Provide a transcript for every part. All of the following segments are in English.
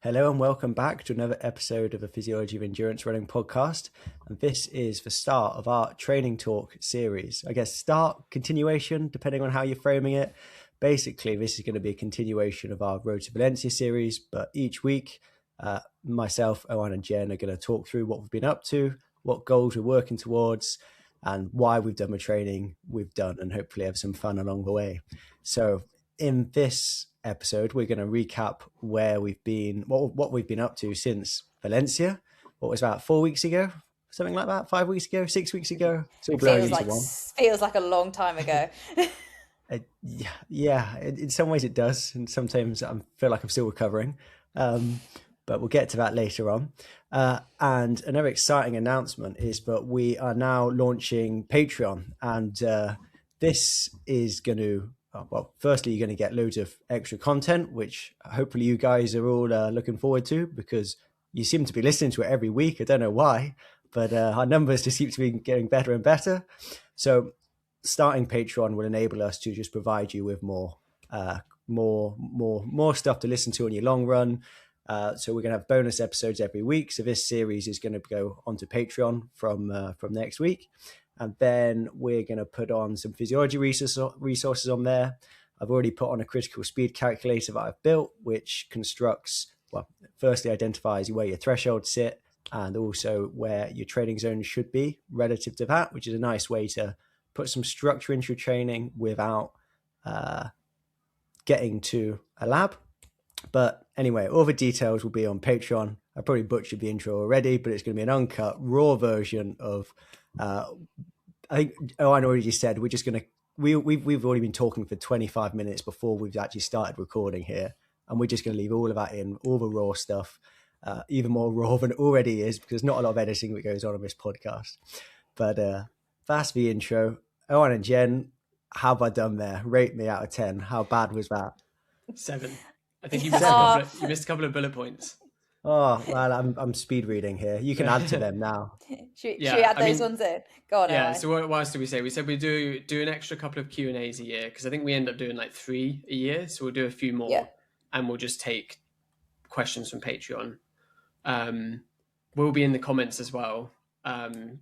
Hello and welcome back to another episode of the Physiology of Endurance Running podcast. And this is the start of our training talk series. I guess continuation, depending on how you're framing it. Basically, this is going to be a continuation of our Road to Valencia series, but each week, myself, Owain and Jen are going to talk through what we've been up to, what goals we're working towards, and why we've done the training we've done, and hopefully have some fun along the way. So in this episode, we're going to recap where we've been, what we've been up to since Valencia. What was about 4 weeks ago? Something like that? 5 weeks ago? 6 weeks ago? It's all blurring into one. Feels like a long time ago. In some ways it does, and sometimes I feel like I'm still recovering. But we'll get to that later on. And another exciting announcement is that we are now launching Patreon, and this is going to, firstly, you're going to get loads of extra content, which hopefully you guys are all looking forward to, because you seem to be listening to it every week. I don't know why, but our numbers just keep to be getting better and better. So starting Patreon will enable us to just provide you with more stuff to listen to on your long run. So we're going to have bonus episodes every week. So this series is going to go onto Patreon from next week. And then we're going to put on some physiology resources on there. I've already put on a critical speed calculator that I've built, which firstly identifies where your thresholds sit and also where your training zone should be relative to that, which is a nice way to put some structure into your training without getting to a lab. But anyway, all the details will be on Patreon. I probably butchered the intro already, but it's going to be an uncut, raw version of... I think Owain already said we're just going to... We've already been talking for 25 minutes before we've actually started recording here, and we're just going to leave all of that in, all the raw stuff, even more raw than it already is, because there's not a lot of editing that goes on this podcast. But that's the intro. Owain and Jen, how have I done there? Rate me out of 10. How bad was that? 7. I think you missed a couple of bullet points. Oh, well, I'm speed reading here. You can add to them now. Should we add those ones in? Go on. Yeah, so what else did we say? We said we do an extra couple of Q&As a year, because I think we end up doing like 3 a year. So we'll do a few more, and we'll just take questions from Patreon. We'll be in the comments as well,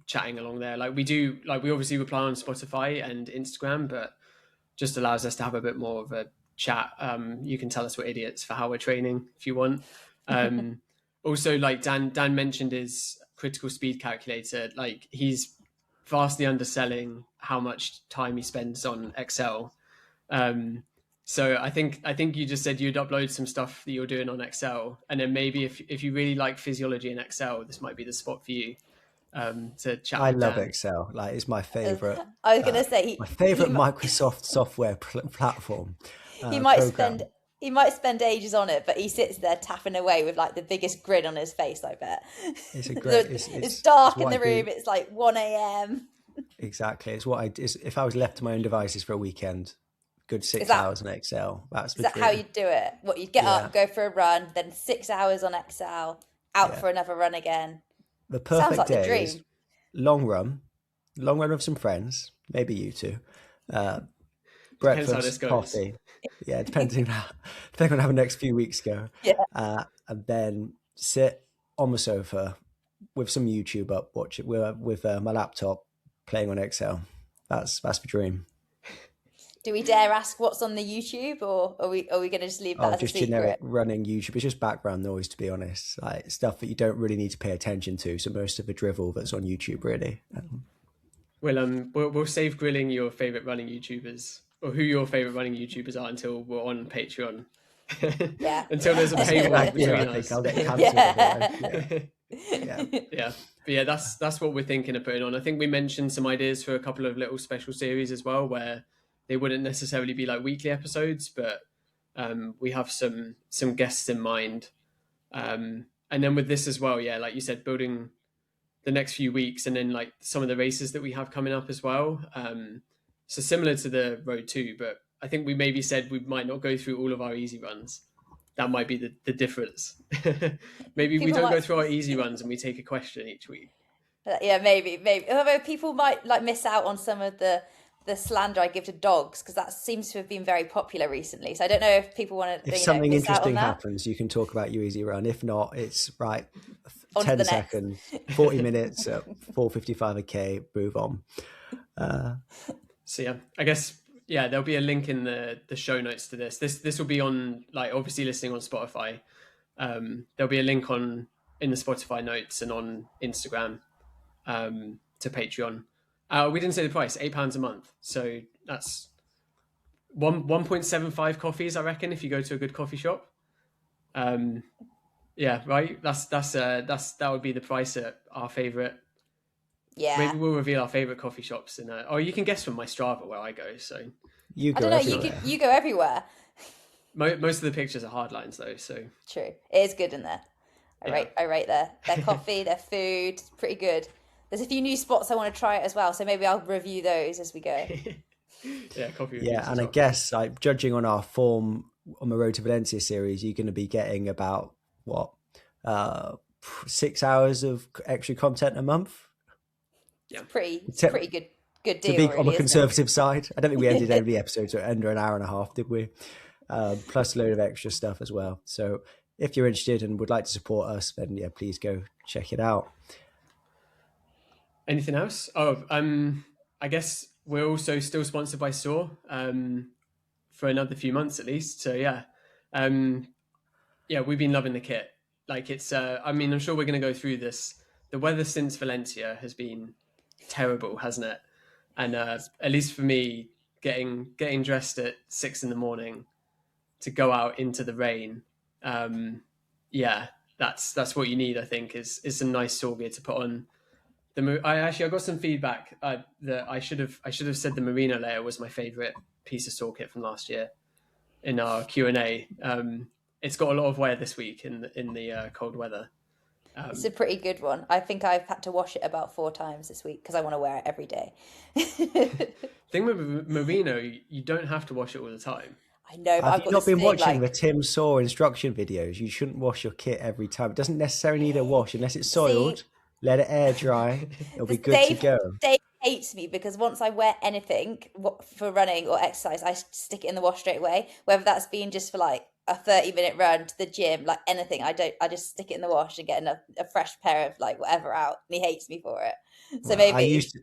chatting along there. We obviously reply on Spotify and Instagram, but just allows us to have a bit more of a chat. You can tell us we're idiots for how we're training if you want. Also, like Dan mentioned his critical speed calculator, like he's vastly underselling how much time he spends on Excel. So I think you just said you'd upload some stuff that you're doing on Excel, and then maybe if you really like physiology in Excel, this might be the spot for you to chat. I love Excel. Like, it's my favorite. I was going to say my favorite Microsoft software platform. He might spend ages on it, but he sits there tapping away with like the biggest grin on his face, I bet. It's a great... it's dark in the room. It's like 1 a.m. Exactly. It's what I do. If I was left to my own devices for a weekend, good 6 hours on Excel. Is that how you'd do it? What, you'd get up, go for a run, then 6 hours on Excel, out for another run again. The perfect like day is long run with some friends, maybe you two. Breakfast, coffee. Yeah, depending on how the next few weeks go. Yeah. And then sit on the sofa with some YouTube up, watch it with my laptop playing on Excel. That's the dream. Do we dare ask what's on the YouTube, or are we going to just leave that as just a secret? Generic running YouTube. It's just background noise, to be honest. Like stuff that you don't really need to pay attention to. So most of the drivel that's on YouTube, really. We'll save grilling your favorite running YouTubers, or who your favorite running YouTubers are, until we're on Patreon. Yeah. Until there's a paywall between us. I think I'll get cancelled. Yeah. But yeah, that's what we're thinking of putting on. I think we mentioned some ideas for a couple of little special series as well, where they wouldn't necessarily be like weekly episodes, but we have some guests in mind. And then with this as well, like you said, building the next few weeks, and then like some of the races that we have coming up as well. So similar to the Road 2, but I think we maybe said we might not go through all of our easy runs. That might be the difference. Maybe we don't go through our easy runs and we take a question each week. Yeah, maybe. Although people might like miss out on some of the the slander I give to dogs, because that seems to have been very popular recently. So I don't know if people want to. If something miss out on interesting that. happens, you can talk about your easy run. If not, it's right. On to 10 the next. seconds, 40 minutes at 4:55 a K. Move on. So yeah, I guess there'll be a link in the show notes to this. This will be on, like, obviously listening on Spotify. There'll be a link in the Spotify notes and on Instagram to Patreon. We didn't say the price, £8 a month. So that's 1.75 coffees, I reckon, if you go to a good coffee shop. Yeah, right. That would be the price at our favorite. Yeah. Maybe we'll reveal our favorite coffee shops you can guess from my Strava where I go. So You go I don't know. everywhere. You go everywhere. Most of the pictures are hard lines though. So true. It is good in there. I rate their coffee, their food. It's pretty good. There's a few new spots I want to try it as well. So maybe I'll review those as we go. Coffee. Yeah, and I guess, like, judging on our form on the Road to Valencia series, you're going to be getting about 6 hours of extra content a month. Yeah, it's pretty good deal. To be really, on the isn't conservative side, I don't think we ended any of the episodes under an hour and a half, did we? Plus a load of extra stuff as well. So if you're interested and would like to support us, then please go check it out. Anything else? I guess we're also still sponsored by Saw for another few months at least. So we've been loving the kit. Like, it's I'm sure we're going to go through this. The weather since Valencia has been terrible, hasn't it? And at least for me, getting dressed at 6 a.m. to go out into the rain, that's what you need. I think is some nice Saw gear to put on. I got some feedback that I should have said the merino layer was my favorite piece of Saw kit from last year in our Q&A. It's got a lot of wear this week in the cold weather. It's a pretty good one. I think I've had to wash it about 4 times this week because I want to wear it every day. Thing with merino, you don't have to wash it all the time. I know, but Have you not been watching the Tim Saw instruction videos? You shouldn't wash your kit every time. It doesn't necessarily need a wash unless it's soiled. Let it air dry. It'll be good to go. Dave hates me because once I wear anything for running or exercise, I stick it in the wash straight away. Whether that's been just for like a 30-minute run to the gym, like anything, I just stick it in the wash and get a fresh pair of like whatever out. And he hates me for it. So maybe I used to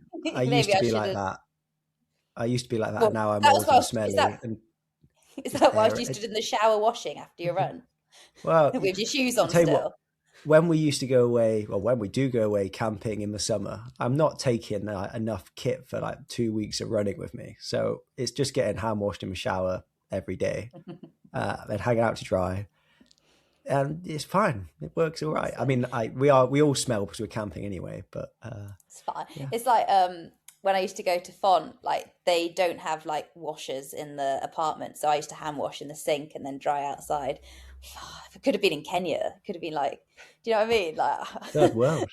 be like that. I used to be like that. Well, now I'm old and smelly. Is that why you stood in the shower washing after your run? Well, with your shoes on still. When we used to go away, or when we do go away camping in the summer, I'm not taking enough kit for like 2 weeks of running with me. So it's just getting hand washed in the shower every day and hanging out to dry. And it's fine. It works all right. I mean, we all smell because we're camping anyway, but it's fine. Yeah. It's like when I used to go to Font, like they don't have like washers in the apartment. So I used to hand wash in the sink and then dry outside. If it could have been in Kenya, it could have been like, do you know what I mean? Like third world.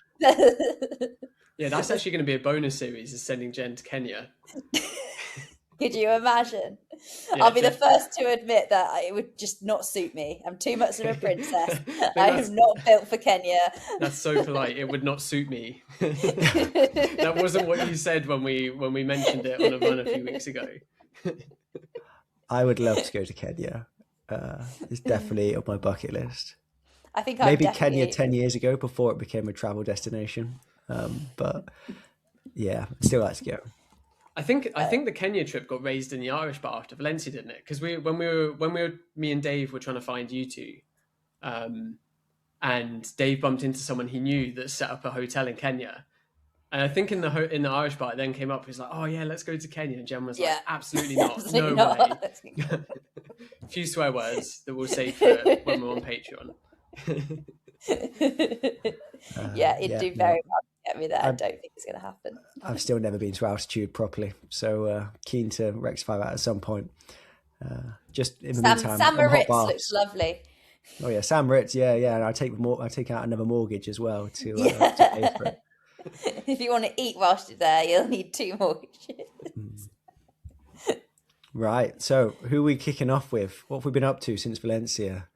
Yeah, that's actually going to be a bonus series, is sending Jen to Kenya. Could you imagine? Yeah, I'll be the first to admit that it would just not suit me. I'm too much of a princess. I am not built for Kenya. That's so polite. It would not suit me. That wasn't what you said when we mentioned it on a run a few weeks ago. I would love to go to Kenya. It's definitely on my bucket list. I think maybe Kenya 10 years ago before it became a travel destination. But yeah, I'd still like to go. I think the Kenya trip got raised in the Irish bar after Valencia, didn't it? Because me and Dave were trying to find you two, and Dave bumped into someone he knew that set up a hotel in Kenya. And I think in the Irish bar, it then came up. He was like, "Oh yeah, let's go to Kenya." And Jen was like, "Absolutely not, Absolutely no not. way." A few swear words that we'll save for when we're on Patreon. It'd do very well to get me there. I don't think it's going to happen. I've still never been to altitude properly, so keen to rectify that at some point. Just in the meantime, Sam Moritz looks lovely. Oh yeah, Sam Ritz, yeah, and I take out another mortgage as well to pay for it. If you want to eat whilst you're there, you'll need 2 mortgages. Right. So, who are we kicking off with? What have we been up to since Valencia?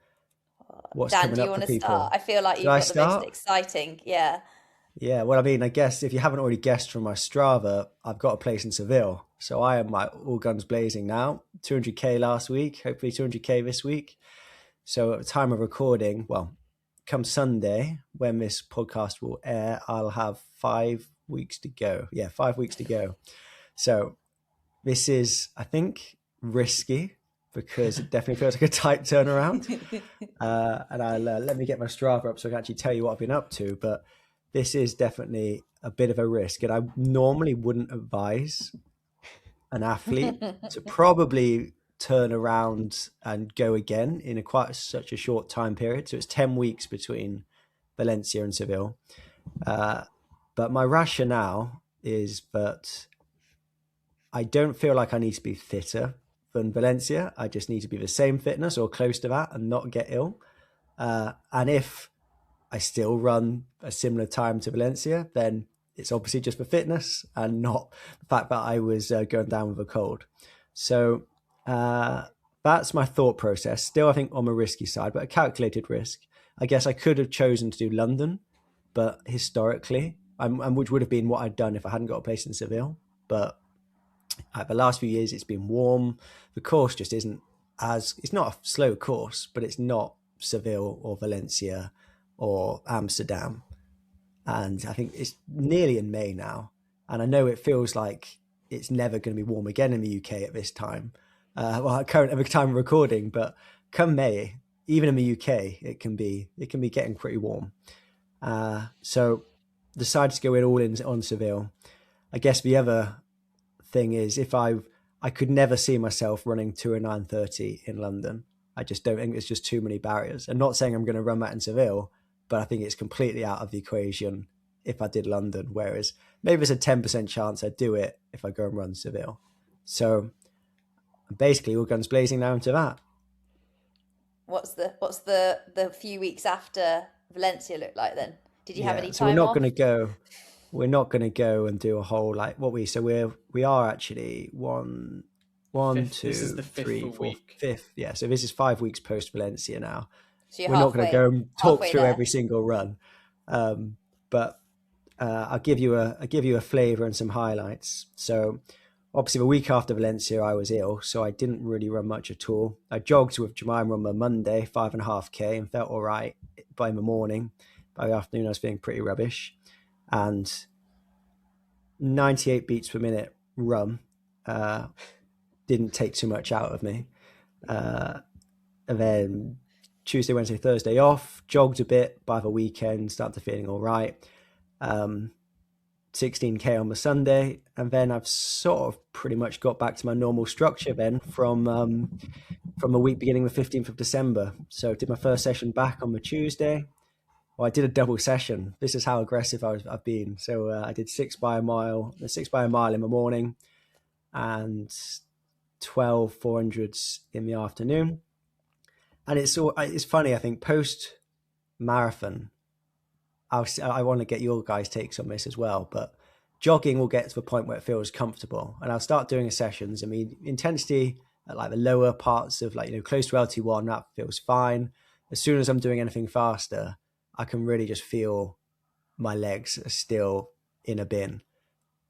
What's Dan, coming do you up want for to people? start? I feel like you've got the most exciting. Yeah. Yeah. Well, I mean, I guess if you haven't already guessed from my Strava, I've got a place in Seville. So I am like all guns blazing now. 200k last week, hopefully 200k this week. So at the time of recording, well, come Sunday when this podcast will air, I'll have 5 weeks to go. Yeah, 5 weeks to go. So this is, I think, risky because it definitely feels like a tight turnaround. And I'll let me get my Strava up so I can actually tell you what I've been up to. But this is definitely a bit of a risk. And I normally wouldn't advise an athlete to probably turn around and go again in such a short time period. So it's 10 weeks between Valencia and Seville. But my rationale is that I don't feel like I need to be fitter than Valencia. I just need to be the same fitness or close to that and not get ill. And if I still run a similar time to Valencia, then it's obviously just for fitness and not the fact that I was going down with a cold. So that's my thought process. Still, I think on the risky side, but a calculated risk. I guess I could have chosen to do London, but historically, which would have been what I'd done if I hadn't got a place in Seville. But the last few years, it's been warm. The course just isn't it's not a slow course, but it's not Seville or Valencia or Amsterdam. And I think it's nearly in May now. And I know it feels like it's never going to be warm again in the UK at this time. At the time of recording, but come May, even in the UK, it can be getting pretty warm. So decided to go all in on Seville. I guess the other thing is if I could never see myself running 2:09:30 in London. I just don't think it's just too many barriers. I'm not saying I'm going to run that in Seville, but I think it's completely out of the equation if I did London, whereas maybe there's a 10% chance I'd do it if I go and run Seville. So basically all guns blazing now into that. What's the few weeks after Valencia look like then? Did you have any time so we're not off? going to go and do a whole like we are actually one, Fifth. two, This is the three, fifth four, week. fifth. Yeah, so this is 5 weeks post Valencia now. So you're we're not going to go and talk through there. every single run, but I'll give you a flavour and some highlights. So obviously the week after Valencia I was ill, so I didn't really run much at all. I jogged with Jemima on the Monday, 5.5k, and felt all right by the morning. By the afternoon I was feeling pretty rubbish, and 98 beats per minute run didn't take too much out of me. And then Tuesday, Wednesday, Thursday off, jogged a bit. By the weekend, started feeling all right. 16k on the Sunday, and then I've sort of pretty much got back to my normal structure then from the week beginning the 15th of December. So I did my first session back on the Tuesday. Well, I did a double session. This is how aggressive I've been. So I did 6 by a mile in the morning and 12 400s in the afternoon. And it's funny, I think post marathon, I want to get your guys' takes on this as well, but jogging will get to the point where it feels comfortable, and I'll start doing sessions. I mean, intensity at like the lower parts of close to LT1, that feels fine. As soon as I'm doing anything faster, I can really just feel my legs are still in a bin.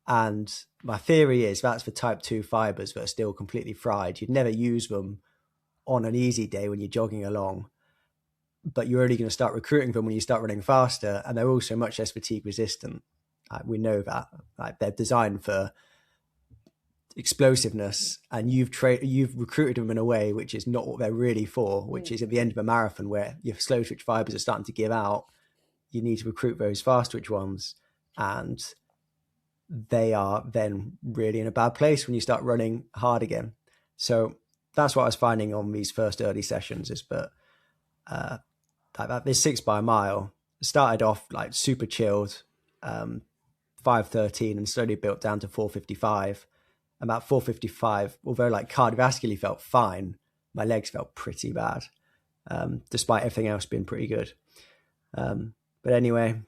And my theory is that's for type 2 fibers that are still completely fried. You'd never use them on an easy day when you're jogging along, but you're only going to start recruiting them when you start running faster, and they're also much less fatigue resistant. We know that they're designed for explosiveness, and you've recruited them in a way which is not what they're really for, which is at the end of a marathon where your slow twitch fibers are starting to give out. You need to recruit those fast twitch ones, and they are then really in a bad place when you start running hard again. So that's what I was finding on these first early sessions, is that this 6 by a mile started off like super chilled, 5:13, and slowly built down to 4:55. About 4:55, although like cardiovascularly felt fine, my legs felt pretty bad, despite everything else being pretty good. But anyway,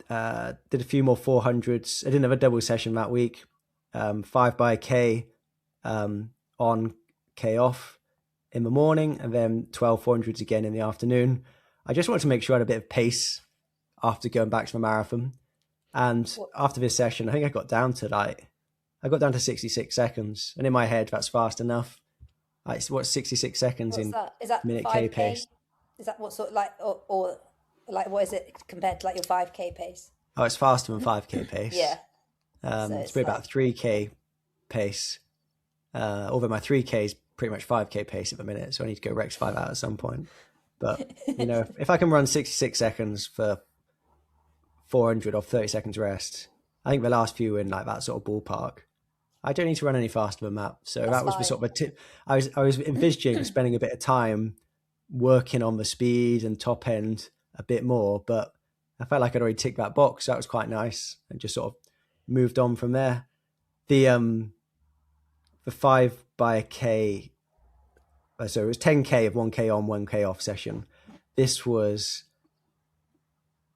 did a few more 400s. I didn't have a double session that week. 5 by K on, K off in the morning, and then 12 400s again in the afternoon. I just wanted to make sure I had a bit of pace after going back to the marathon. And after this session, I think I got down to like I got down to 66 seconds, and in my head, that's fast enough. What's 66 seconds What's in that? Is that minute K 5K? pace? Is that what sort of like, or like what is it compared to like your 5K pace? Oh, it's faster than 5K pace. Yeah. So It's probably about 3K pace. Although my 3K is pretty much 5K pace at the minute, so I need to go Rex 5 out at some point. But, you know, if I can run 66 seconds for 400 or 30 seconds rest, I think the last few were in like that sort of ballpark. I don't need to run any faster than that. So that was the sort of a tip. I was envisaging spending a bit of time working on the speed and top end a bit more, but I felt like I'd already ticked that box. So that was quite nice, and just sort of moved on from there. The 5 by K, so it was 10K of 1K on, 1K off session. This was,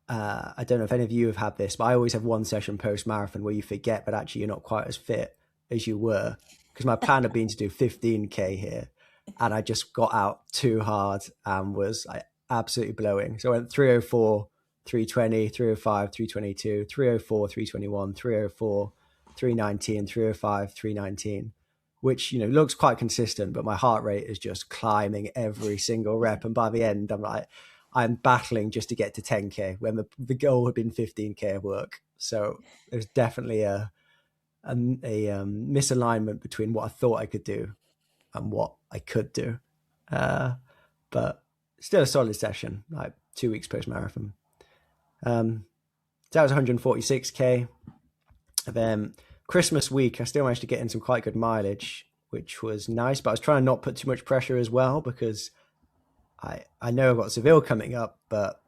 I don't know if any of you have had this, but I always have one session post marathon where you forget that actually you're not quite as fit as you were, because my plan had been to do 15K here, and I just got out too hard and was like absolutely blowing. So I went 304, 320, 305, 322, 304, 321, 304, 319, 305, 319, which, you know, looks quite consistent, but my heart rate is just climbing every single rep. And by the end, I'm battling just to get to 10K when the goal had been 15K of work. So there's definitely a misalignment between what I thought I could do and what I could do. But still a solid session, like 2 weeks post marathon. So that was 146K. And then Christmas week, I still managed to get in some quite good mileage, which was nice, but I was trying to not put too much pressure as well, because I know I've got Seville coming up, but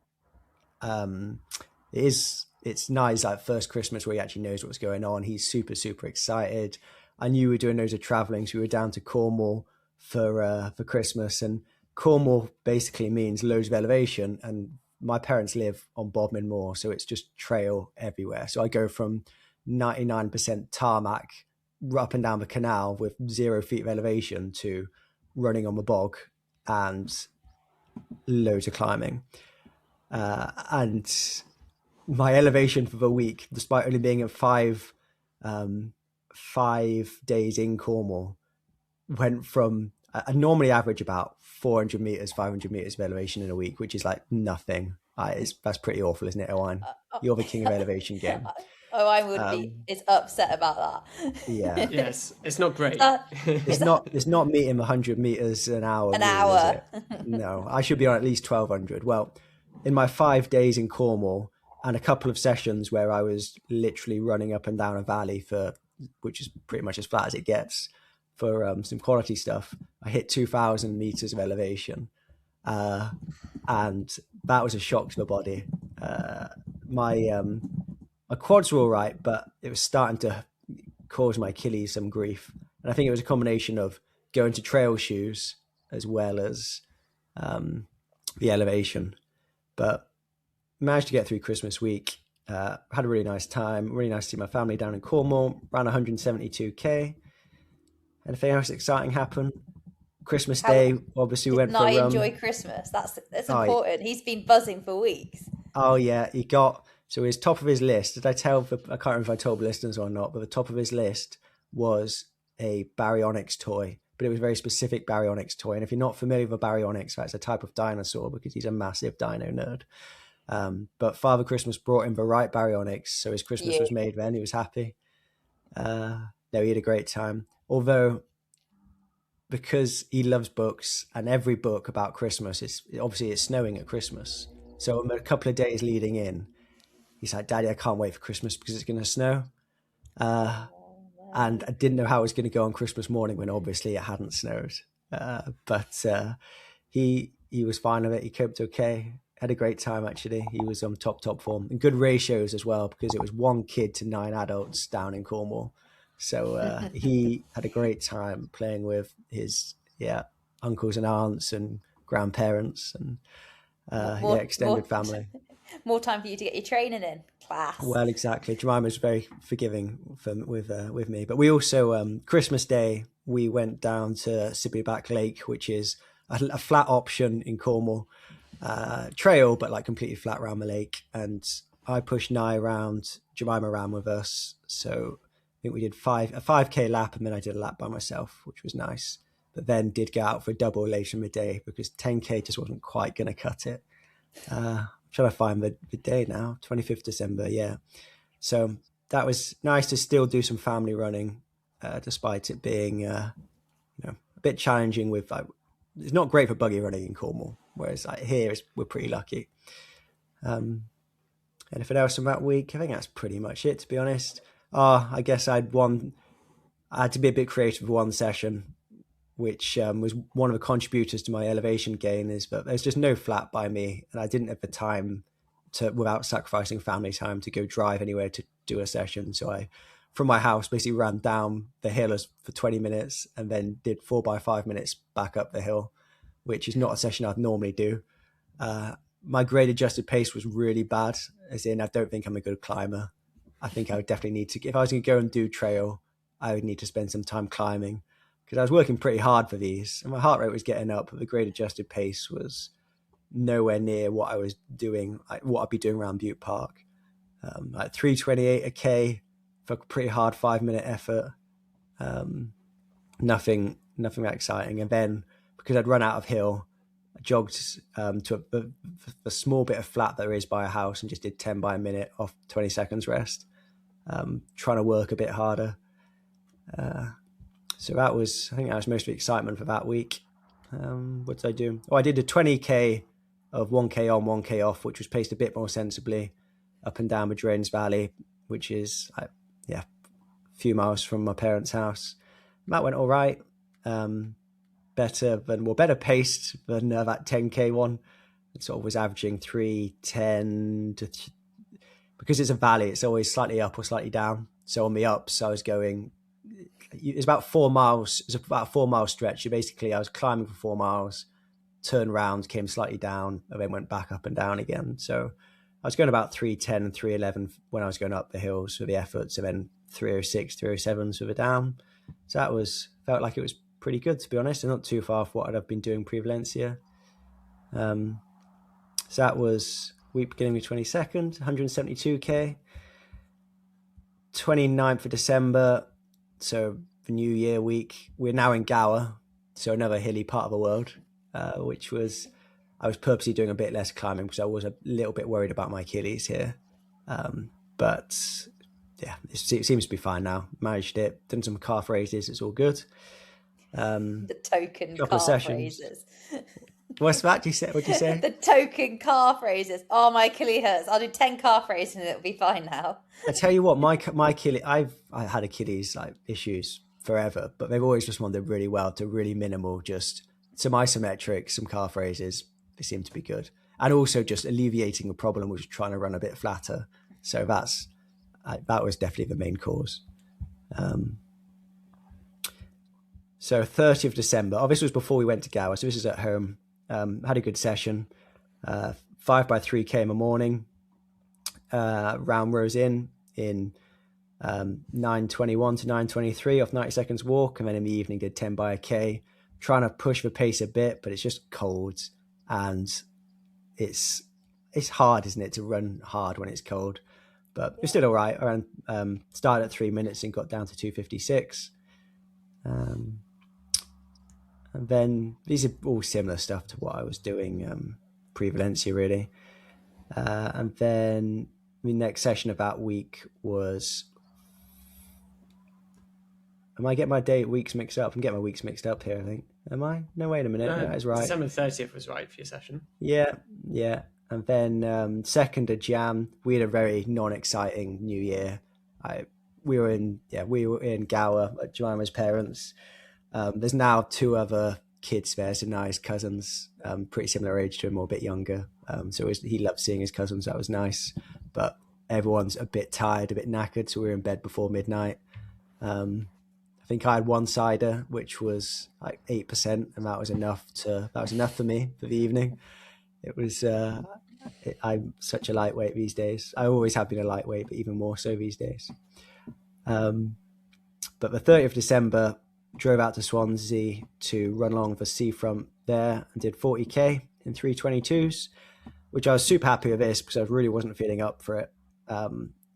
it's nice, like first Christmas where he actually knows what's going on. He's super, super excited. I knew we were doing loads of traveling, so we were down to Cornwall for Christmas, and Cornwall basically means loads of elevation, and my parents live on Bodmin Moor, so it's just trail everywhere. So I go from 99% tarmac up and down the canal with 0 feet of elevation to running on the bog and loads of climbing. And my elevation for the week, despite only being at 5 days in Cornwall, went from, I normally average about 400 meters, 500 meters of elevation in a week, which is like nothing. That's pretty awful, isn't it, Owain? You're the king of elevation game. Owain would is upset about that. Yeah. Yes, it's not great. It's not meeting 100 meters an hour. An hour. Is it? No, I should be on at least 1200. Well, in my 5 days in Cornwall and a couple of sessions where I was literally running up and down a valley which is pretty much as flat as it gets, for some quality stuff, I hit 2000 meters of elevation. And that was a shock to the body. My quads were all right, but it was starting to cause my Achilles some grief. And I think it was a combination of going to trail shoes as well as the elevation. But managed to get through Christmas week. Had a really nice time. Really nice to see my family down in Cornwall. Ran 172K. Anything else exciting happen? Christmas Day, obviously, went for a run. Not enjoy Christmas. That's important. He's been buzzing for weeks. Oh yeah, so his top of his list. I can't remember if I told the listeners or not, but the top of his list was a baryonyx toy, but it was a very specific baryonyx toy. And if you're not familiar with a baryonyx, that's a type of dinosaur, because he's a massive dino nerd. But Father Christmas brought him the right baryonyx, so his Christmas was made then. He was happy. No, he had a great time. Although, because he loves books, and every book about Christmas, it's snowing at Christmas. So a couple of days leading in, he's like, "Daddy, I can't wait for Christmas because it's going to snow." And I didn't know how it was going to go on Christmas morning when obviously it hadn't snowed. But he was fine with it. He coped okay. Had a great time, actually. He was on top form. And good ratios as well, because it was 1 kid to 9 adults down in Cornwall. So he had a great time playing with his uncles and aunts and grandparents and extended family. More time for you to get your training in. Class. Well, exactly. Jemima was very forgiving with me. But we also, Christmas Day, we went down to Sibleyback Lake, which is a flat option in Cornwall. Trail, but like completely flat around the lake. And I pushed Nye around, Jemima ran with us. So think we did a 5K lap, and then I did a lap by myself, which was nice. But then did go out for a double later in the day because 10K just wasn't quite going to cut it. I'm trying to find the day now, 25th December, yeah. So that was nice to still do some family running, despite it being a bit challenging with, like, it's not great for buggy running in Cornwall, whereas like here we're pretty lucky. Anything else from that week? I think that's pretty much it, to be honest. I guess I had to be a bit creative with one session, which was one of the contributors to my elevation gain, is that there's just no flat by me, and I didn't have the time to, without sacrificing family time, to go drive anywhere to do a session. So I, from my house, basically ran down the hill for 20 minutes and then did 4x5 minutes back up the hill, which is not a session I'd normally do. My grade adjusted pace was really bad, as in I don't think I'm a good climber. I think I would definitely need to, if I was going to go and do trail, I would need to spend some time climbing, because I was working pretty hard for these and my heart rate was getting up, but the grade adjusted pace was nowhere near what I was doing, like what I'd be doing around Butte Park. Like 3:28 a K for a pretty hard 5-minute effort. Nothing that exciting. And then because I'd run out of hill, I jogged to a small bit of flat that there is by a house and just did 10 by a minute off 20 seconds rest, trying to work a bit harder. So I think that was most of the excitement for that week. What did I do? I did a 20K of 1K on, 1K off, which was paced a bit more sensibly up and down the Drains Valley, which is a few miles from my parents' house. That went all right. Better paced than that 10K one. It sort of was averaging 3:10 because it's a valley, it's always slightly up or slightly down. So on the ups, I was going, it's about 4 miles. It's about a 4-mile stretch. So basically I was climbing for 4 miles, turned around, came slightly down, and then went back up and down again. So I was going about 3:10 and 3:11 when I was going up the hills for the efforts, and then 3:06, 3:07 for the down. So that felt like it was pretty good, to be honest, and not too far from what I'd been doing pre-Valencia. So that was week beginning with 22nd, 172K. 29th of December, so the New Year week, we're now in Gower, so another hilly part of the world, which was, I was purposely doing a bit less climbing because I was a little bit worried about my Achilles here. But yeah, it seems to be fine now. Managed it, done some calf raises, it's all good. The token calf raises. What's that? What'd you say? The token calf raises. Oh, my Achilles hurts. I'll do 10 calf raises and it'll be fine now. I tell you what, my Achilles, I had Achilles like issues forever, but they've always responded really well to really minimal, just some isometrics, some calf raises. They seem to be good, and also just alleviating the problem, which is trying to run a bit flatter. So that was definitely the main cause. So 30th of December. Oh, this was before we went to Gower, so this is at home. Had a good session. 5x3K in the morning. Round Rose in 9:21 to 9:23 off 90 seconds walk, and then in the evening did 10 by a K, trying to push the pace a bit, but it's just cold, and it's hard, isn't it, to run hard when it's cold, but it's still all right. Around started at 3 minutes and got down to 2:56. And then these are all similar stuff to what I was doing pre-Valencia, really. And then the next session of that week was... Am I getting my weeks mixed up? I'm getting my weeks mixed up here, I think. Am I? No, wait a minute. No, that's right. December 30th was right for your session. Yeah. And then 2nd of Jan, we had a very non-exciting New Year. We were in Gower at Jemima's parents'. There's now 2 other kids there, so now his cousins, pretty similar age to him or a bit younger. So he loved seeing his cousins. That was nice. But everyone's a bit tired, a bit knackered, so we were in bed before midnight. I think I had 1 cider, which was like 8%, and that was enough for me for the evening. It was I'm such a lightweight these days. I always have been a lightweight, but even more so these days. But the 30th of December, drove out to Swansea to run along the seafront there and did 40K in 3:22s, which I was super happy with this because I really wasn't feeling up for it.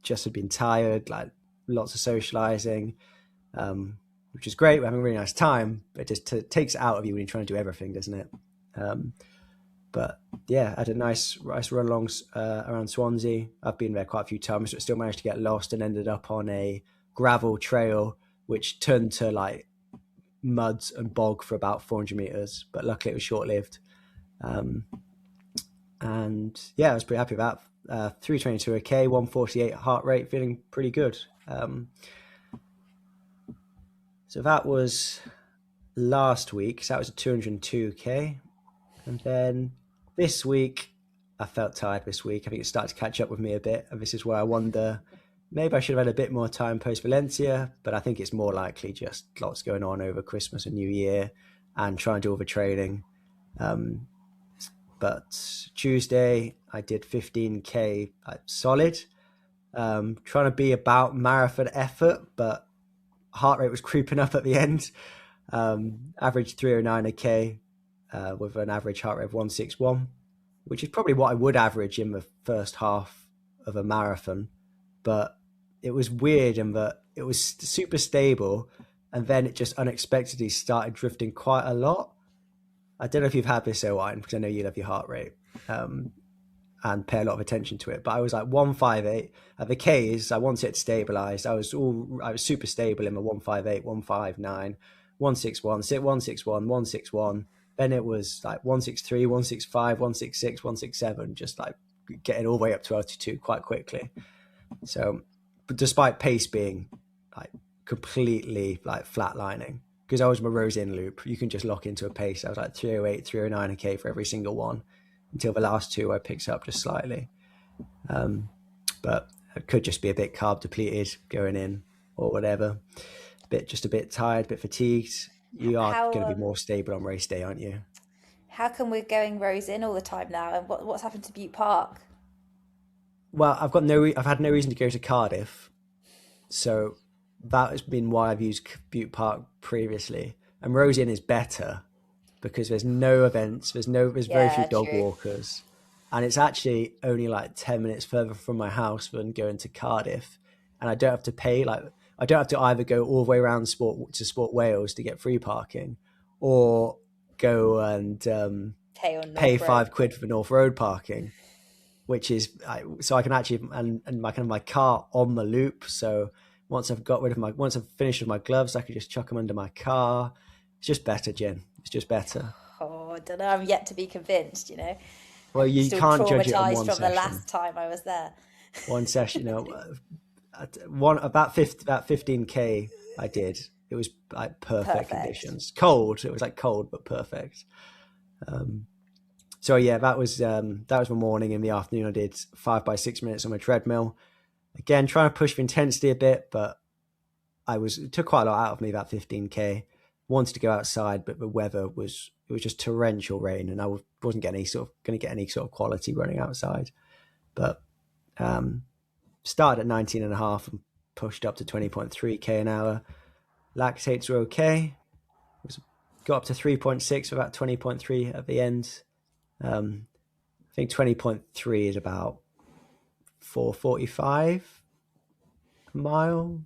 Just had been tired, like lots of socializing, which is great. We're having a really nice time, but it just takes it out of you when you're trying to do everything, doesn't it? But yeah, I had a nice run along around Swansea. I've been there quite a few times, but still managed to get lost and ended up on a gravel trail, which turned to like mud and bog for about 400 meters. But luckily, it was short lived. And yeah, I was pretty happy with that. 322 a k, 148 heart rate, feeling pretty good. So that was last week. So that was a 202k. And then this week, I felt tired this week. I think it started to catch up with me a bit. And this is where I wonder, maybe I should have had a bit more time post Valencia, but I think it's more likely just lots going on over Christmas and New Year and trying to do all the training. But Tuesday, I did 15k solid, trying to be about marathon effort, but heart rate was creeping up at the end. Average 309 a k. With an average heart rate of 161, which is probably what I would average in the first half of a marathon. But it was weird in that it was super stable, and then it just unexpectedly started drifting quite a lot. I don't know if you've had this, Owain, because I know you love your heart rate and pay a lot of attention to it. But I was like 158 at the Ks. I wanted it stabilized. I was super stable in the 158, 159, 161, 161, 161. Then it was like 163, 165, 166, 167, just like getting all the way up to altitude quite quickly. So, but despite pace being like completely like flatlining, because I was my Rose-in loop, you can just lock into a pace. I was like 308, 309 a k for every single one until the last two I picked up just slightly. But it could just be a bit carb depleted going in or whatever. Just a bit tired, a bit fatigued. You are going to be more stable on race day, aren't you? How come we're going Rose-in all the time now? And what's happened to Butte Park? Well, I've had no reason to go to Cardiff, so that has been why I've used Butte Park previously. And Rose-in is better because there's no events, there's very few dog walkers, and it's actually only like 10 minutes further from my house than going to Cardiff, and I don't have to pay I don't have to either go all the way around Sport Wales to get free parking, or go and pay £5 for North Road parking, which is so I can actually and my car on the loop. So once I've finished with my gloves, I can just chuck them under my car. It's just better, Jen. It's just better. Oh, I don't know. I'm yet to be convinced. Well, you can't judge it on one from session. The last time I was there. One session, about 15k I did. It was like perfect conditions. Cold. It was like cold but perfect. So yeah, that was the morning. In the afternoon, I did 5 by 6 minutes on my treadmill. Again, trying to push the intensity a bit, but it took quite a lot out of me. That 15k. Wanted to go outside, but the weather was just torrential rain, and I wasn't going to get any sort of quality running outside. But started at 19.5 and pushed up to 20.3k an hour. Lactates were okay. Got up to 3.6 for about 20.3 at the end. I think 20.3 is about 4:45 a mile,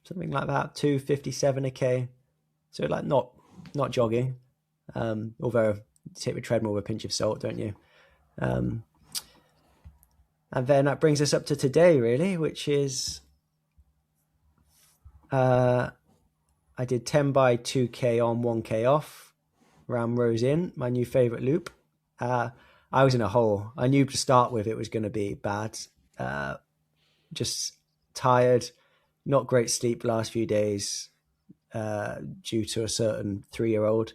something like that. 2:57 a k. So like not jogging. Although you take the treadmill with a pinch of salt, don't you? And then that brings us up to today, really, which is I did 10 by 2k on, 1k off, around Rose-in, my new favourite loop. I was in a hole. I knew to start with it was going to be bad. Just tired, not great sleep the last few days due to a certain 3-year-old.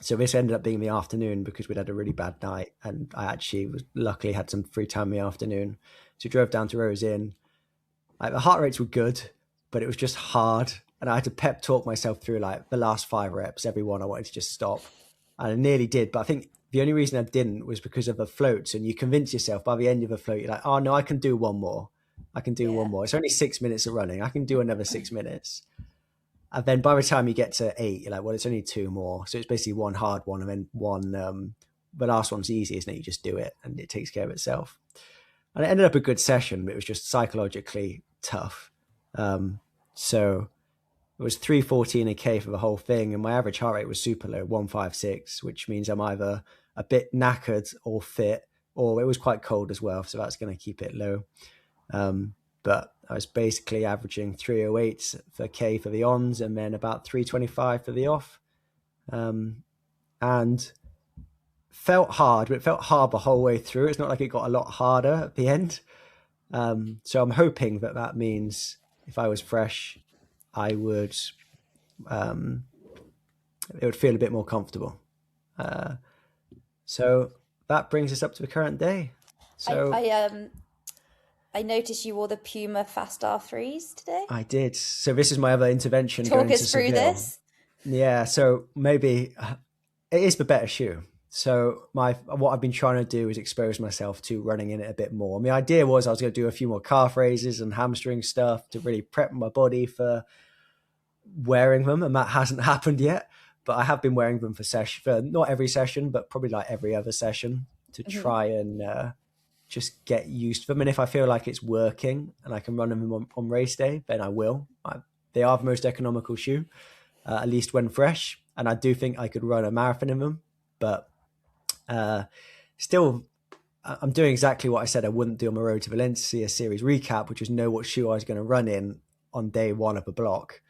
So this ended up being the afternoon because we'd had a really bad night, and I actually luckily had some free time in the afternoon. So we drove down to Rose-in. Like, the heart rates were good, but it was just hard. And I had to pep talk myself through like the last 5 reps, every one I wanted to just stop. And I nearly did. But I think the only reason I didn't was because of the floats. And you convince yourself by the end of the float, you're like, oh no, I can do one more. I can do one more. It's only 6 minutes of running. I can do another 6 minutes. And then by the time you get to 8, you're like, well, it's only 2 more. So it's basically one hard one and then one, the last one's easy, isn't it? You just do it and it takes care of itself. And it ended up a good session, but it was just psychologically tough. So it was 3:14 a K for the whole thing, and my average heart rate was super low, 156, which means I'm either a bit knackered or fit, or it was quite cold as well, so that's going to keep it low. But I was basically averaging 308 for K for the ons, and then about 325 for the off. And felt hard, but it felt hard the whole way through. It's not like it got a lot harder at the end. So I'm hoping that means if I was fresh, I would, it would feel a bit more comfortable. So that brings us up to the current day. So I noticed you wore the Puma Fast R3s today. I did. So this is my other intervention. Talk us through this. Yeah. So maybe it is the better shoe. So what I've been trying to do is expose myself to running in it a bit more. The idea was I was going to do a few more calf raises and hamstring stuff to really prep my body for wearing them, and that hasn't happened yet. But I have been wearing them for not every session, but probably like every other session to try and just get used to them. And if I feel like it's working and I can run them on race day, then I will. They are the most economical shoe, at least when fresh. And I do think I could run a marathon in them, but still, I'm doing exactly what I said I wouldn't do on my Road to Valencia series recap, which was know what shoe I was going to run in on day one of the block.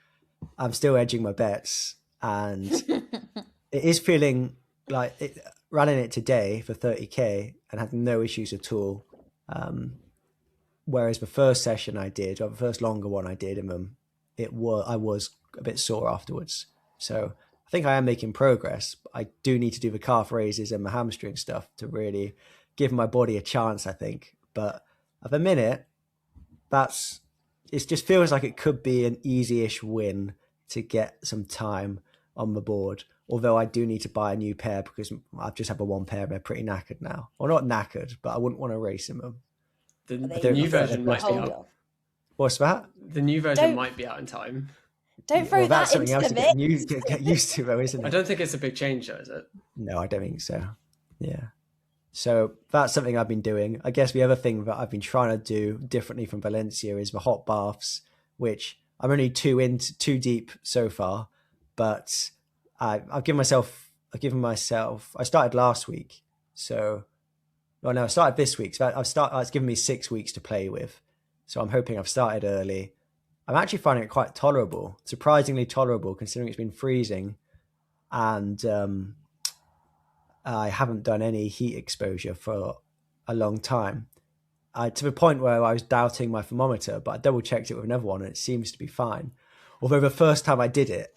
I'm still edging my bets, and it is feeling like running it today for 30K and had no issues at all. Whereas the first session I did, or the first longer one I did in them, I was a bit sore afterwards. So I think I am making progress. I do need to do the calf raises and the hamstring stuff to really give my body a chance, I think. But at the minute, it just feels like it could be an easy-ish win to get some time on the board. Although I do need to buy a new pair because I've just have a one pair and they're pretty knackered now. Well, not knackered, but I wouldn't want to race in them. The new version might be out. What's that? The new version might be out in time. Don't throw that into the mix. Get used to, though, isn't it? I don't think it's a big change, though, is it? No, I don't think so. Yeah. So that's something I've been doing. I guess the other thing that I've been trying to do differently from Valencia is the hot baths, which I'm only two deep so far, but I've given myself, I started last week. I started this week. So it's given me 6 weeks to play with. So I'm hoping I've started early. I'm actually finding it quite tolerable, surprisingly tolerable, considering it's been freezing. And I haven't done any heat exposure for a long time. To the point where I was doubting my thermometer, but I double checked it with another one and it seems to be fine. Although the first time I did it,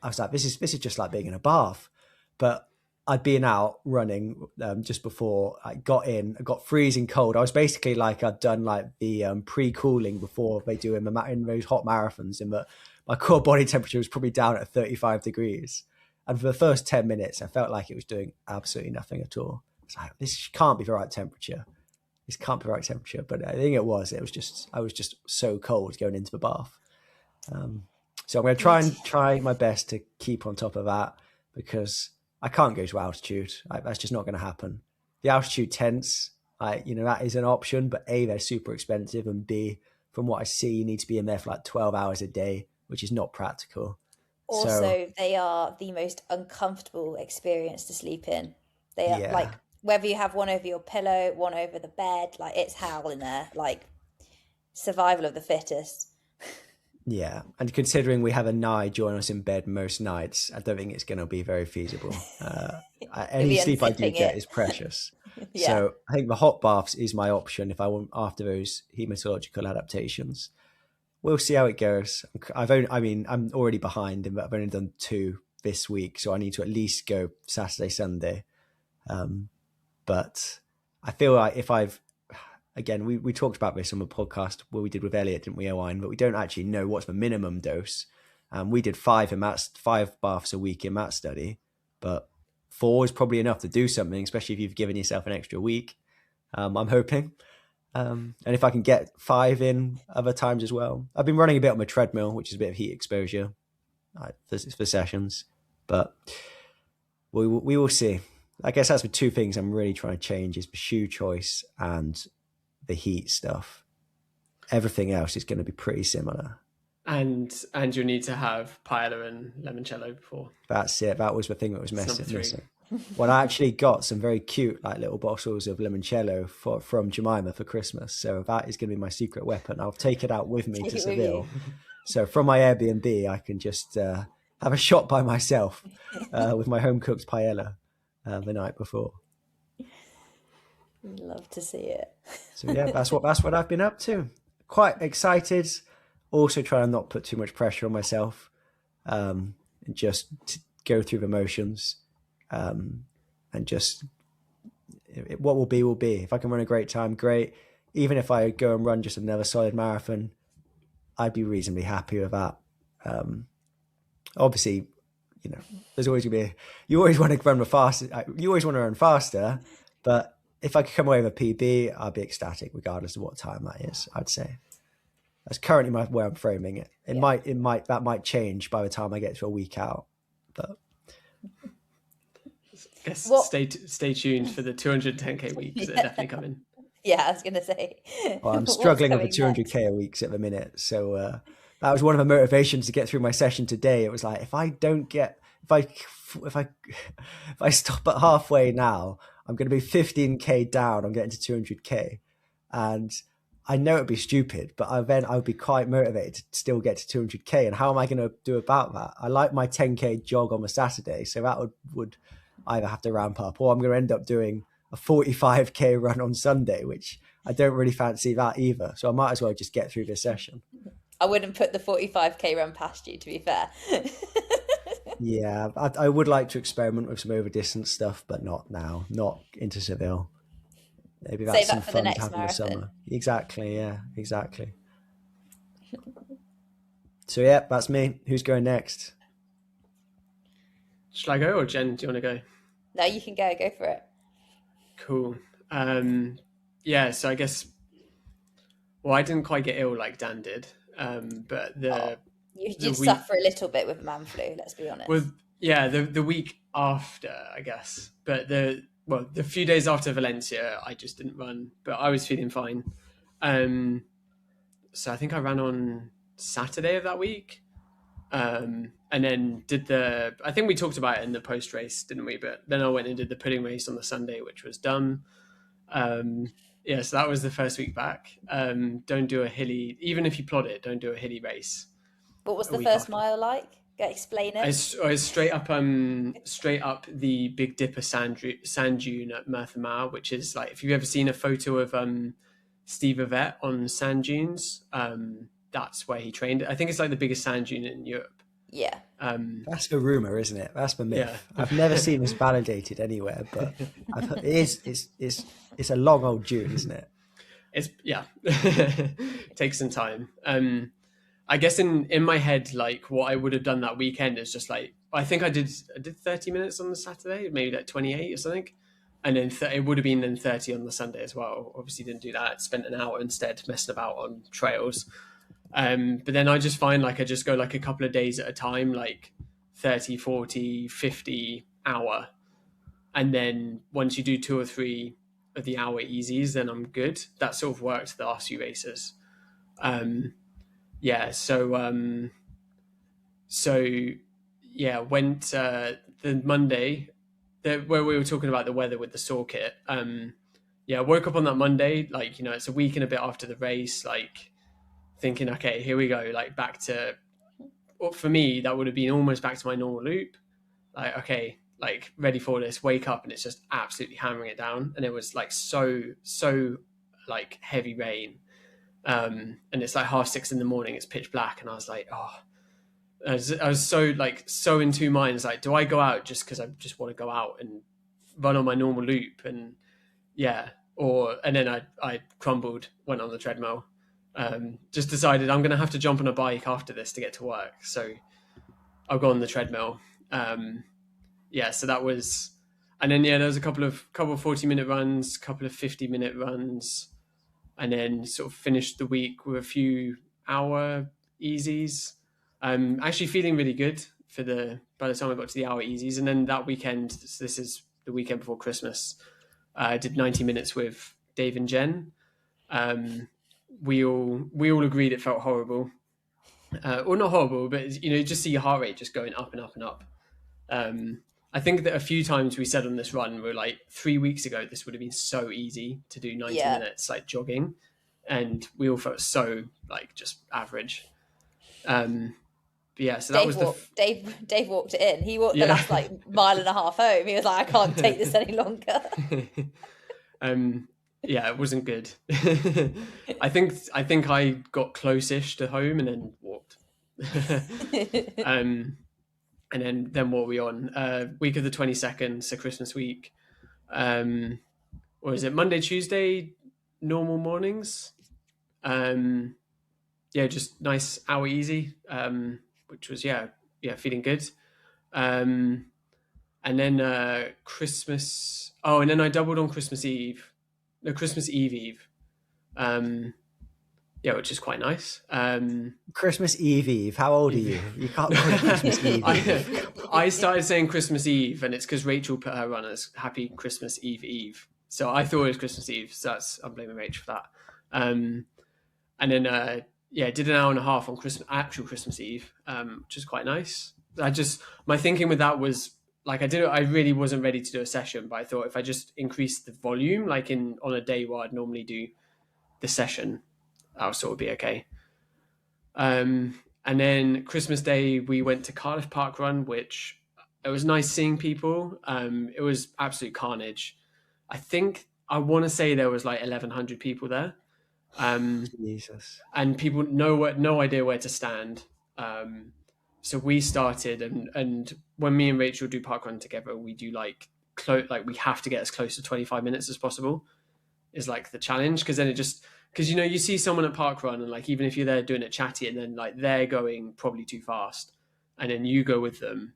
I was like, this is just like being in a bath. But I'd been out running just before I got in. I got freezing cold. I was basically like I'd done like the pre-cooling before they do in those hot marathons. In that my core body temperature was probably down at 35 degrees. And for the first 10 minutes, I felt like it was doing absolutely nothing at all. It's like, this can't be the right temperature. This can't be the right temperature. But I think it was. I was just so cold going into the bath. So I'm going to try my best to keep on top of that because I can't go to altitude. That's just not going to happen. The altitude tents, that is an option, but A, they're super expensive, and B, from what I see, you need to be in there for like 12 hours a day, which is not practical. Also, they are the most uncomfortable experience to sleep in. They are like, whether you have one over your pillow, one over the bed, like it's hell in there, like survival of the fittest. Yeah, and considering we have a Nye join us in bed most nights, I don't think it's going to be very feasible. Any sleep I do get is precious. Yeah. So I think the hot baths is my option if I want after those hematological adaptations. We'll see how it goes. I'm already behind, but I've only done 2 this week, so I need to at least go Saturday, Sunday. But I feel like if again, we talked about this on the podcast where we did with Elliot, didn't we, Owain? But we don't actually know what's the minimum dose. We did 5 baths a week in that study, but 4 is probably enough to do something, especially if you've given yourself an extra week. I'm hoping. And if I can get 5 in other times as well. I've been running a bit on my treadmill, which is a bit of heat exposure for sessions, but we will see. I guess that's the 2 things I'm really trying to change is the shoe choice and the heat stuff. everything else is going to be pretty similar. And you'll need to have paella and limoncello before. That's it. That was the thing that was missing. Well, I actually got some very cute like little bottles of limoncello from Jemima for Christmas. So that is going to be my secret weapon. I'll take it out with me to Seville. So from my Airbnb, I can just have a shot by myself with my home cooked paella the night before. Love to see it. So yeah, that's what I've been up to. Quite excited. Also trying to not put too much pressure on myself, and just go through the motions, and just what will be will be. If I can run a great time, great. Even if I go and run just another solid marathon, I'd be reasonably happy with that. Obviously, you know, there's always gonna be. You always want to run faster. You always want to run faster, but if I could come away with a PB, I'd be ecstatic, regardless of what time that is. I'd say. That's currently where I'm framing it. That might change by the time I get to a week out. But I guess stay tuned for the 210k weeks that are definitely coming. Yeah, I was gonna say. Well, I'm struggling with the 200k a week at the minute, so that was one of the motivations to get through my session today. It was like if I stop at halfway now, I'm going to be 15k down on getting to 200k, and I know it'd be stupid, but then I would be quite motivated to still get to 200k. And how am I going to do about that? I like my 10k jog on the Saturday, so that would either have to ramp up, or I'm going to end up doing a 45k run on Sunday, which I don't really fancy that either. So I might as well just get through this session. I wouldn't put the 45k run past you, to be fair. Yeah, I would like to experiment with some over distance stuff, but not now, not into Seville. Maybe that's some fun to have in the summer. Exactly, yeah, exactly. So yeah, that's me. Who's going next? Shall I go, or Jen, do you want to go? No, you can go for it. Cool. Yeah, so I guess, well, I didn't quite get ill like Dan did, but you did suffer a little bit with man flu, let's be honest. The week after, I guess, but the few days after Valencia, I just didn't run, but I was feeling fine. So I think I ran on Saturday of that week, and then I think we talked about it in the post race, didn't we? But then I went and did the pudding race on the Sunday, which was dumb. Yeah, so that was the first week back. Don't do a hilly, even if you plod it, don't do a hilly race. What was the first mile like? Explain it. It's straight up the Big Dipper sand dune at Merthyr Mawr, which is like, if you've ever seen a photo of Steve Yvette on sand dunes, that's where he trained. I think it's like the biggest sand dune in Europe. Yeah. That's the rumor, isn't it? That's the myth. Yeah. I've never seen this validated anywhere, but it's a long old dune, isn't it? It takes some time. I guess in my head, like what I would have done that weekend is just like, I think I did 30 minutes on the Saturday, maybe like 28 or something. And then it would have been then 30 on the Sunday as well. Obviously didn't do that. Spent an hour instead messing about on trails. But then I just find like I just go like a couple of days at a time, like 30, 40, 50 hour. And then once you do 2 or 3 of the hour easies, then I'm good. That sort of worked the last few races. Went the Monday where we were talking about the weather with the saw kit. I woke up on that Monday, like, you know, it's a week and a bit after the race, like thinking, okay, here we go, like back to, well, for me, that would have been almost back to my normal loop. Like, okay, like ready for this, wake up and it's just absolutely hammering it down. And it was like so like heavy rain. And it's like 6:30 in the morning, it's pitch black. And I was like, I was so in two minds. Like, do I go out just because I just want to go out and run on my normal loop? And then I crumbled, went on the treadmill, just decided I'm going to have to jump on a bike after this to get to work. So I'll go on the treadmill. So that was, and then, there was a couple of 40-minute runs, couple of 50-minute runs, and then sort of finished the week with a few hour easies. Actually feeling really good by the time I got to the hour easies. And then that weekend, so this is the weekend before Christmas, I did 90 minutes with Dave and Jen, we all agreed it felt horrible. Or not horrible, but just see your heart rate just going up and up and up. I think that a few times we said on this run, we're like 3 weeks ago, this would have been so easy to do 90 minutes like jogging, and we all felt so like just average. But yeah, so Dave walked it in. He walked the last like mile and a half home. He was like, I can't take this any longer. Yeah, it wasn't good. I think I got close-ish to home and then walked. And then what were we on? Week of the 22nd, so Christmas week. Or is it Monday, Tuesday, normal mornings? Yeah, just nice hour easy, which was feeling good. And then Christmas. Oh, and then I doubled on Christmas Eve. No, Christmas Eve. Yeah, which is quite nice. Christmas Eve. How old are you? You can't call it Christmas Eve. I started saying Christmas Eve, and it's because Rachel put her run as Happy Christmas Eve. So I thought it was Christmas Eve. So I'm blaming Rachel for that. And then did an hour and a half on actual Christmas Eve, which is quite nice. My thinking with that was like I really wasn't ready to do a session, but I thought if I just increased the volume, like on a day where I'd normally do the session, I'll sort of be okay. And then Christmas Day, we went to Cardiff Park Run, which it was nice seeing people. It was absolute carnage. I want to say there was like 1,100 people there. Jesus. And people no idea where to stand. So we started, and when me and Rachel do parkrun together, we do we have to get as close to 25 minutes as possible is like the challenge. Because then because you see someone at parkrun, and like even if you're there doing it chatty, and then like they're going probably too fast, and then you go with them,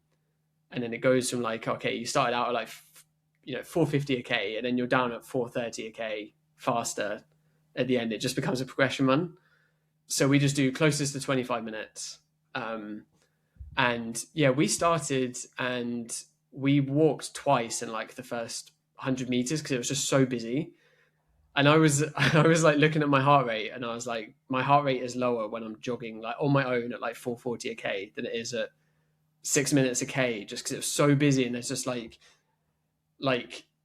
and then it goes from like, okay, you started out at like 450 a k, and then you're down at 430 a k faster. At the end, it just becomes a progression run. So we just do closest to 25 minutes. And yeah, we started and we walked twice in like the first 100 meters because it was just so busy. And I was like looking at my heart rate, and I was like, my heart rate is lower when I'm jogging like on my own at like 440 a k than it is at 6 minutes a k, just because it was so busy. And there's just like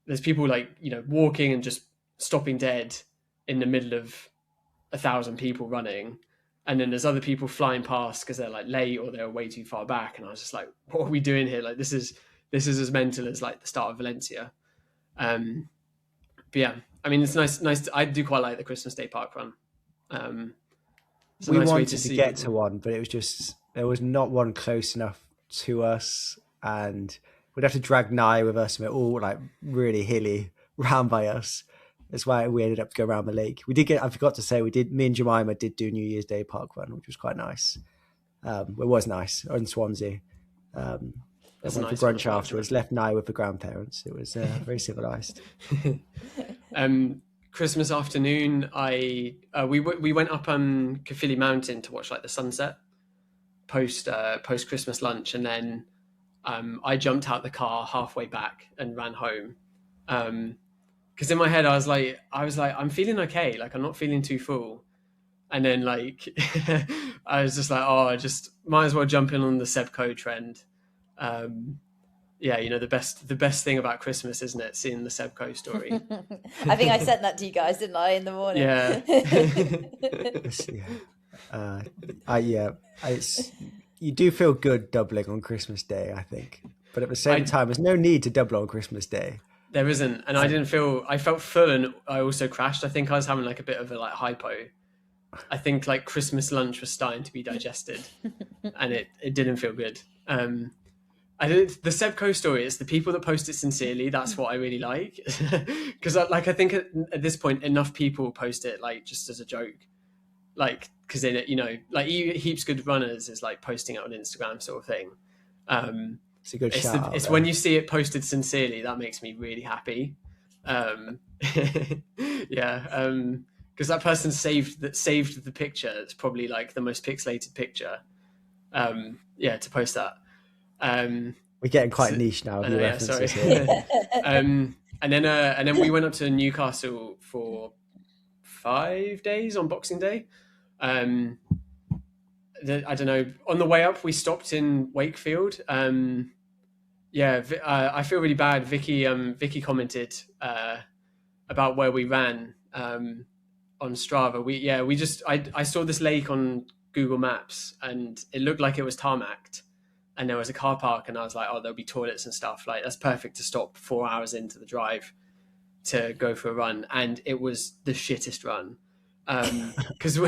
there's people like walking and just stopping dead in the middle of 1,000 people running, and then there's other people flying past because they're like late or they're way too far back, and I was just like, what are we doing here? Like this is as mental as like the start of Valencia. But yeah, I mean, it's nice. I do quite like the Christmas Day park run. We wanted to get to one, but it was just there was not one close enough to us, and we'd have to drag Nye with us, and we're all like really hilly round by us. That's why we ended up going around the lake. I forgot to say, me and Jemima did do New Year's Day park run, which was quite nice. It was nice in Swansea. Went for brunch afterwards, left Nye with the grandparents. It was very civilized. Christmas afternoon, we went up Caerphilly Mountain to watch like the sunset post Christmas lunch, and then I jumped out the car halfway back and ran home. Because in my head, I was like, I'm feeling okay. Like, I'm not feeling too full. And then, like, I was just like, I just might as well jump in on the Sebco trend. Yeah, the best thing about Christmas, isn't it? Seeing the Sebco story. I think I sent that to you guys, didn't I, in the morning? Yeah. You do feel good doubling on Christmas Day, I think. But at the same time, there's no need to double on Christmas Day. There isn't, and I felt full, and I also crashed. I think I was having like a bit of a like hypo. I think like Christmas lunch was starting to be digested, and it didn't feel good. The Sebco story is the people that post it sincerely. That's what I really like, because I think at this point enough people post it like just as a joke, like because then like heaps good runners is like posting it on Instagram sort of thing. It's a good shout. It's when you see it posted sincerely that makes me really happy. Yeah, because that person saved the picture. It's probably like the most pixelated picture. Yeah, to post that. We're getting quite niche now. Sorry. And then we went up to Newcastle for 5 days on Boxing Day. I don't know. On the way up, we stopped in Wakefield. I feel really bad. Vicky commented about where we ran on Strava. I saw this lake on Google Maps, and it looked like it was tarmacked, and there was a car park, and I was like, oh, there'll be toilets and stuff. Like, that's perfect to stop 4 hours into the drive to go for a run. And it was the shittest run. Because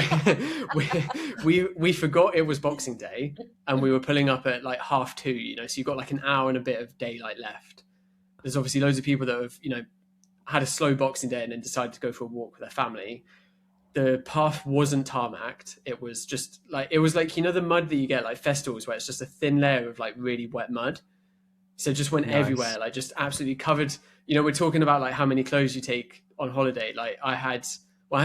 we forgot it was Boxing Day, and we were pulling up at like 2:30, so you've got like an hour and a bit of daylight left. There's obviously loads of people that have, had a slow Boxing Day and then decided to go for a walk with their family. The path wasn't tarmacked. It was just like, the mud that you get like festivals where it's just a thin layer of like really wet mud. So it just went everywhere, like just absolutely covered. We're talking about like how many clothes you take on holiday. Like I had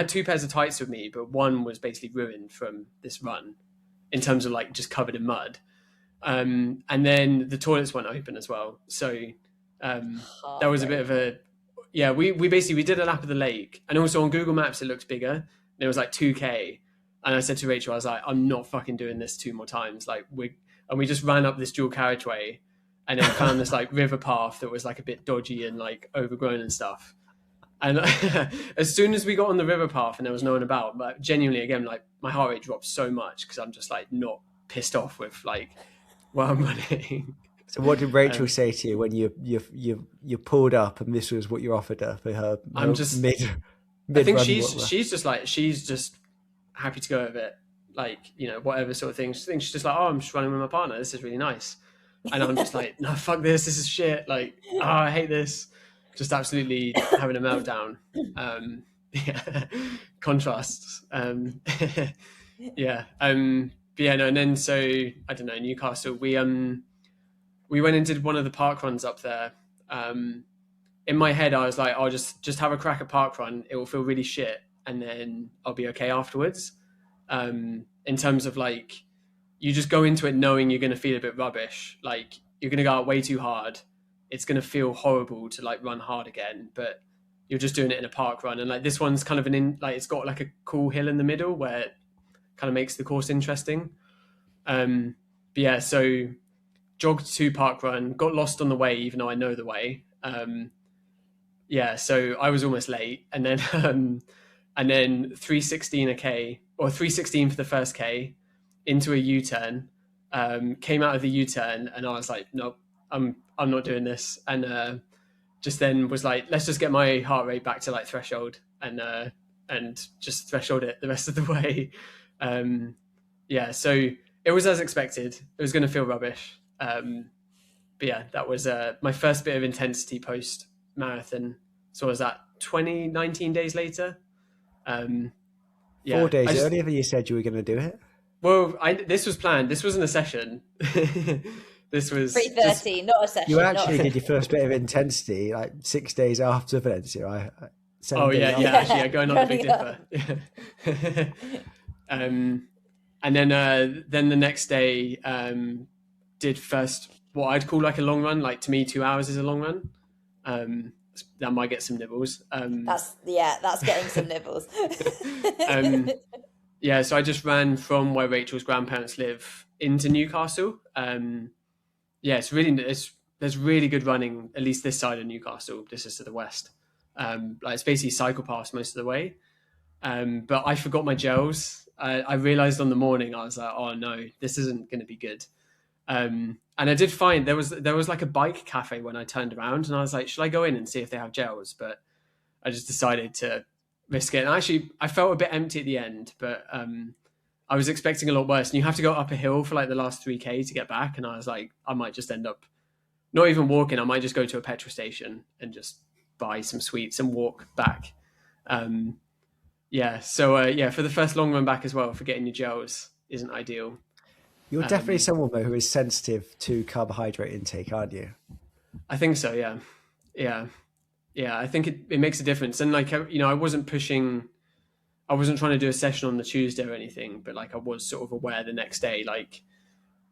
2 pairs of tights with me, but one was basically ruined from this run in terms of like just covered in mud. And then the toilets weren't open as well. So that was a bit of a, we did a lap of the lake, and also on Google Maps, it looked bigger. It was like 2K. And I said to Rachel, I was like, I'm not fucking doing this 2 more times. Like we just ran up this dual carriageway and then found this like river path that was like a bit dodgy and like overgrown and stuff. And as soon as we got on the river path and there was no one about, but genuinely, again, like my heart rate dropped so much because I'm just like not pissed off with like where I'm running. So what did Rachel say to you when you pulled up and this was what you offered her for her? I'm just mid. I think she's just happy to go with it, like whatever sort of thing. She's just like, oh, I'm just running with my partner. This is really nice, and I'm just like, no, fuck this. This is shit. Like, oh, I hate this. Just absolutely having a meltdown. Contrasts. And then so I don't know, Newcastle. We went and did one of the park runs up there. In my head, I was like, I'll just have a crack at park run. It will feel really shit, and then I'll be okay afterwards. In terms of like, you just go into it knowing you're going to feel a bit rubbish. Like you're going to go out way too hard. It's going to feel horrible to like run hard again, but you're just doing it in a park run. And like this one's kind of it's got like a cool hill in the middle where it kind of makes the course interesting. So jogged to park run, got lost on the way, even though I know the way. So I was almost late, and then 3:16 a K, or 3:16 for the first K, into a U-turn. Came out of the U-turn, and I was like, nope, I'm not doing this. And just then was like, let's just get my heart rate back to like threshold, and just threshold it the rest of the way. So it was as expected. It was going to feel rubbish. That was my first bit of intensity post marathon. So was that 19 days later? 4 days earlier than you said you were going to do it. Well, this was planned. This wasn't a session. This was 3:30, not a session. You actually did your first bit of intensity like 6 days after Valencia, right? Going on the Big Dipper. And then the next day, did first what I'd call like a long run. Like to me, 2 hours is a long run. That might get some nibbles. That's getting some nibbles. So I just ran from where Rachel's grandparents live into Newcastle. There's really good running, at least this side of Newcastle. This is to the west. It's basically cycle pass most of the way. But I forgot my gels. I realized on the morning, I was like, oh no, this isn't going to be good. And I did find there was like a bike cafe when I turned around, and I was like, should I go in and see if they have gels? But I just decided to risk it. And actually, I felt a bit empty at the end, but I was expecting a lot worse. And you have to go up a hill for like the last 3K to get back. And I was like, I might just end up not even walking. I might just go to a petrol station and just buy some sweets and walk back. For the first long run back as well, for getting your gels isn't ideal. You're definitely someone though who is sensitive to carbohydrate intake, aren't you? I think so. Yeah. I think it makes a difference. And like, I wasn't trying to do a session on the Tuesday or anything, but like I was sort of aware the next day. Like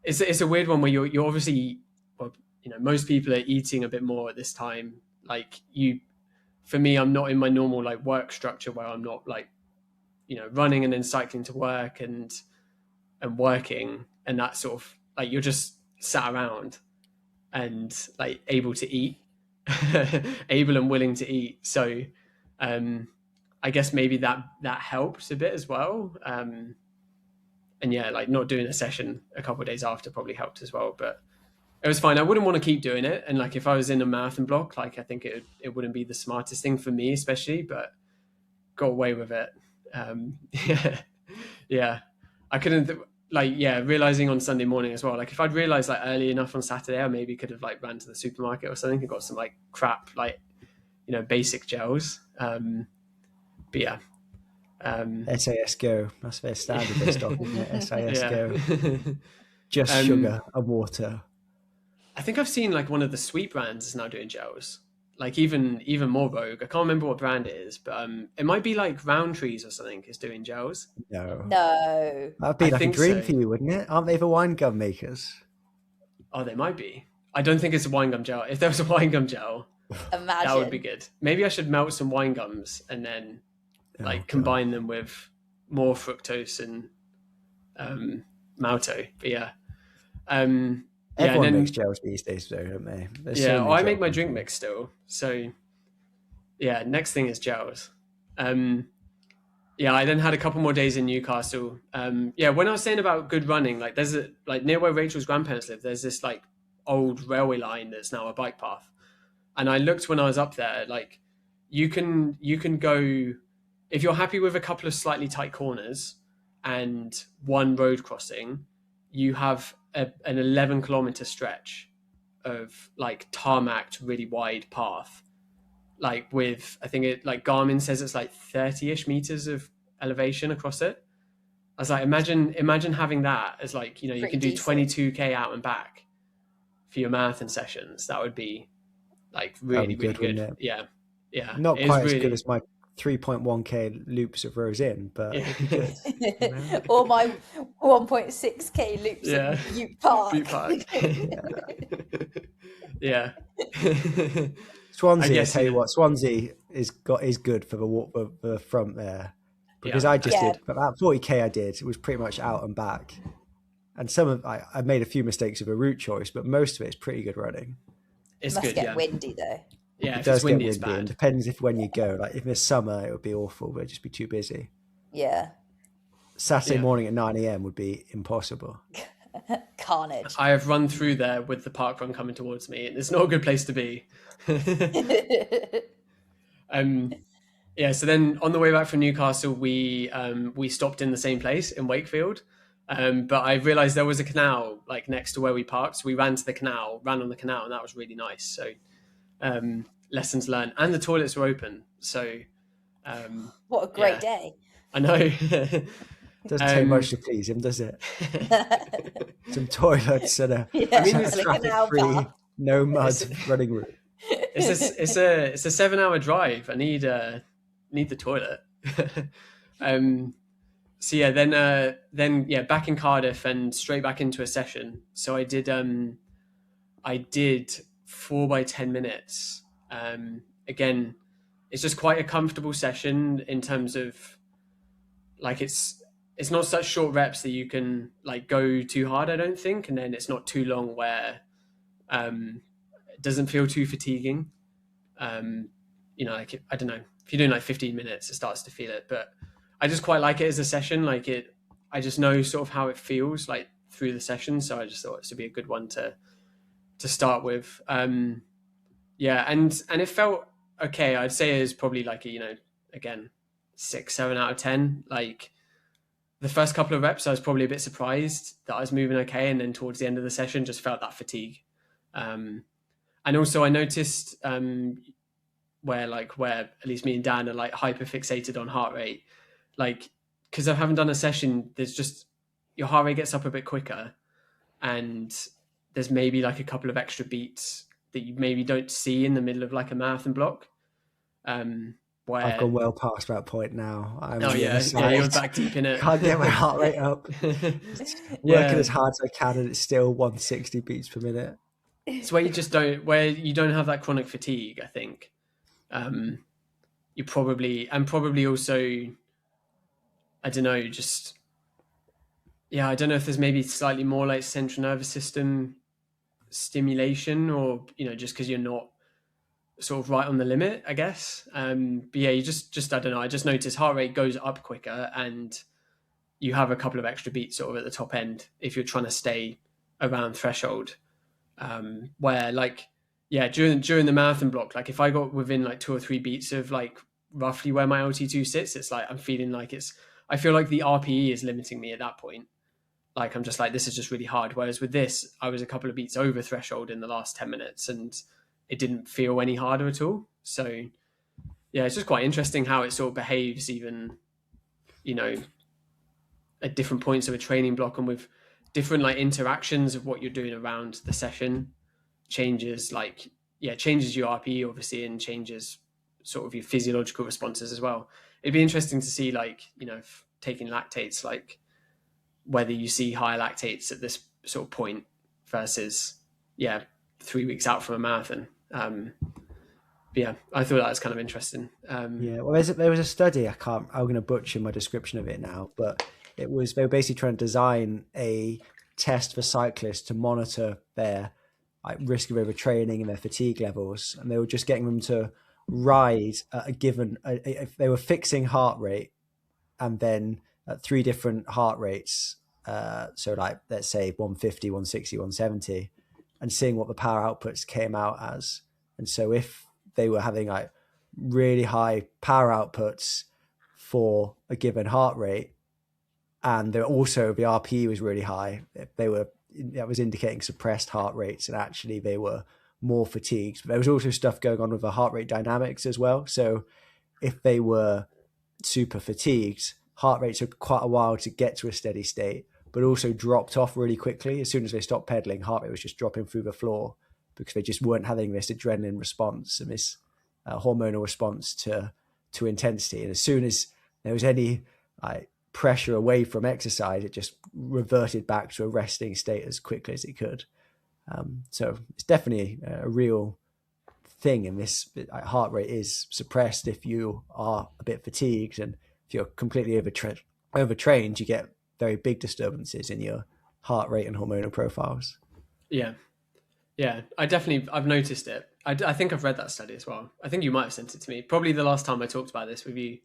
it's a weird one where you're obviously, most people are eating a bit more at this time. Like for me, I'm not in my normal like work structure where I'm not like running and then cycling to work and working, and that sort of like you're just sat around and like able to eat, able and willing to eat. So I guess maybe that helps a bit as well. And yeah, like not doing a session a couple of days after probably helped as well, but it was fine. I wouldn't want to keep doing it. And like, if I was in a marathon block, like I think it wouldn't be the smartest thing for me, especially, but got away with it. Yeah. I couldn't realizing on Sunday morning as well, like if I'd realized like early enough on Saturday, I maybe could have like ran to the supermarket or something and got some like crap, like, basic gels. But yeah. SAS Go. That's their standard their stock, isn't it? SAS Go. Just Um, sugar and water. I think I've seen like one of the sweet brands is now doing gels, like even more rogue. I can't remember what brand it is, but it might be like Roundtrees or something is doing gels. No. That'd be I like a think dream so. for you, wouldn't it? Aren't they the wine gum makers? Oh, they might be. I don't think it's a wine gum gel. If there was a wine gum gel, Imagine. that would be good. Maybe I should melt some wine gums and then combine them with more fructose and malto. But yeah. Everyone makes gels these days, though, don't they? I make my drink mix still. So yeah, next thing is gels. I then had a couple more days in Newcastle. When I was saying about good running, like there's near where Rachel's grandparents live, there's this like old railway line that's now a bike path. And I looked when I was up there, like you can go, if you're happy with a couple of slightly tight corners and one road crossing, you have an 11-kilometer stretch of like tarmacked, really wide path. Like with, I think it like Garmin says it's like 30-ish meters of elevation across it. I was like, imagine having that as like, you can do 22K out and back for your marathon sessions. That would be like really good. Yeah. Not quite as good as my 3.1K loops of Rose Inn, but it'd be good. Or my 1.6K loops of Butte Park. Yeah. Swansea, I tell you what, Swansea is good for the front there, because I just did about 40K. I did. It was pretty much out and back, and I made a few mistakes of a route choice, but most of it is pretty good running. It's must good. Get windy though. Yeah, it does get windy. It's bad. It depends when you go. Like if it's summer, it would be awful. But it'd just be too busy. Yeah. Saturday morning at 9 a.m. would be impossible. Carnage. I have run through there with the park run coming towards me, and it's not a good place to be. So then on the way back from Newcastle, we stopped in the same place in Wakefield, but I realized there was a canal like next to where we parked, so we ran on the canal, and that was really nice. So lessons learned, and the toilets were open, so what a great day. I know. Doesn't take much to please him, does it? Some toilets and a traffic-free, no mud running route. It's a 7-hour drive. I need the toilet. Then back in Cardiff and straight back into a session. So I did 4 by 10 minutes. Again, it's just quite a comfortable session in terms of like it's not such short reps that you can like go too hard, I don't think, and then it's not too long where it doesn't feel too fatiguing. Like I don't know, if you're doing like 15 minutes, it starts to feel it, but I just quite like it as a session. Like I just know sort of how it feels like through the session, so I just thought this would be a good one to start with. And it felt okay. I'd say it was probably like again 6-7 out of 10. Like the first couple of reps I was probably a bit surprised that I was moving okay, and then towards the end of the session just felt that fatigue. And also I noticed where at least me and Dan are like hyper fixated on heart rate, like because I haven't done a session, there's just your heart rate gets up a bit quicker, and there's maybe like a couple of extra beats that you maybe don't see in the middle of like a marathon block. Where I've gone well past that point now. You're back deep in it. Can't get my heart rate up. Working as hard as I can, and it's still 160 beats per minute. It's where you don't have that chronic fatigue, I think. You probably also I don't know, just, yeah, I don't know if there's maybe slightly more like central nervous system stimulation, or, just because you're not sort of right on the limit, I guess. But yeah, you just I don't know, I just noticed heart rate goes up quicker, and you have a couple of extra beats sort of at the top end if you're trying to stay around threshold. Where like, yeah, during the marathon block, like if I got within like 2 or 3 beats of like roughly where my LT2 sits, it's like I'm feeling like I feel like the RPE is limiting me at that point. Like I'm just like, this is just really hard. Whereas with this, I was a couple of beats over threshold in the last 10 minutes, and it didn't feel any harder at all. So yeah, it's just quite interesting how it sort of behaves, even, at different points of a training block, and with different like interactions of what you're doing around the session changes your RPE obviously, and changes sort of your physiological responses as well. It'd be interesting to see, like, if taking lactates, like whether you see higher lactates at this sort of point versus 3 weeks out from a marathon. Yeah, I thought that was kind of interesting. Well, there was a study. I'm going to butcher my description of it now, but they were basically trying to design a test for cyclists to monitor their like risk of overtraining and their fatigue levels, and they were just getting them to ride at a given. If they were fixing heart rate, and then at 3 different heart rates, so like let's say 150, 160, 170, and seeing what the power outputs came out as. And so if they were having like really high power outputs for a given heart rate, and the RPE was really high, that was indicating suppressed heart rates, and actually they were more fatigued. But there was also stuff going on with the heart rate dynamics as well. So if they were super fatigued, heart rate took quite a while to get to a steady state, but also dropped off really quickly. As soon as they stopped pedaling, heart rate was just dropping through the floor, because they just weren't having this adrenaline response and this hormonal response to intensity. And as soon as there was any pressure away from exercise, it just reverted back to a resting state as quickly as it could. So it's definitely a real thing in this. Heart rate is suppressed if you are a bit fatigued, and if you're completely overtrained, you get very big disturbances in your heart rate and hormonal profiles. Yeah, I've noticed it. I think I've read that study as well. I think you might have sent it to me. Probably the last time I talked about this with you.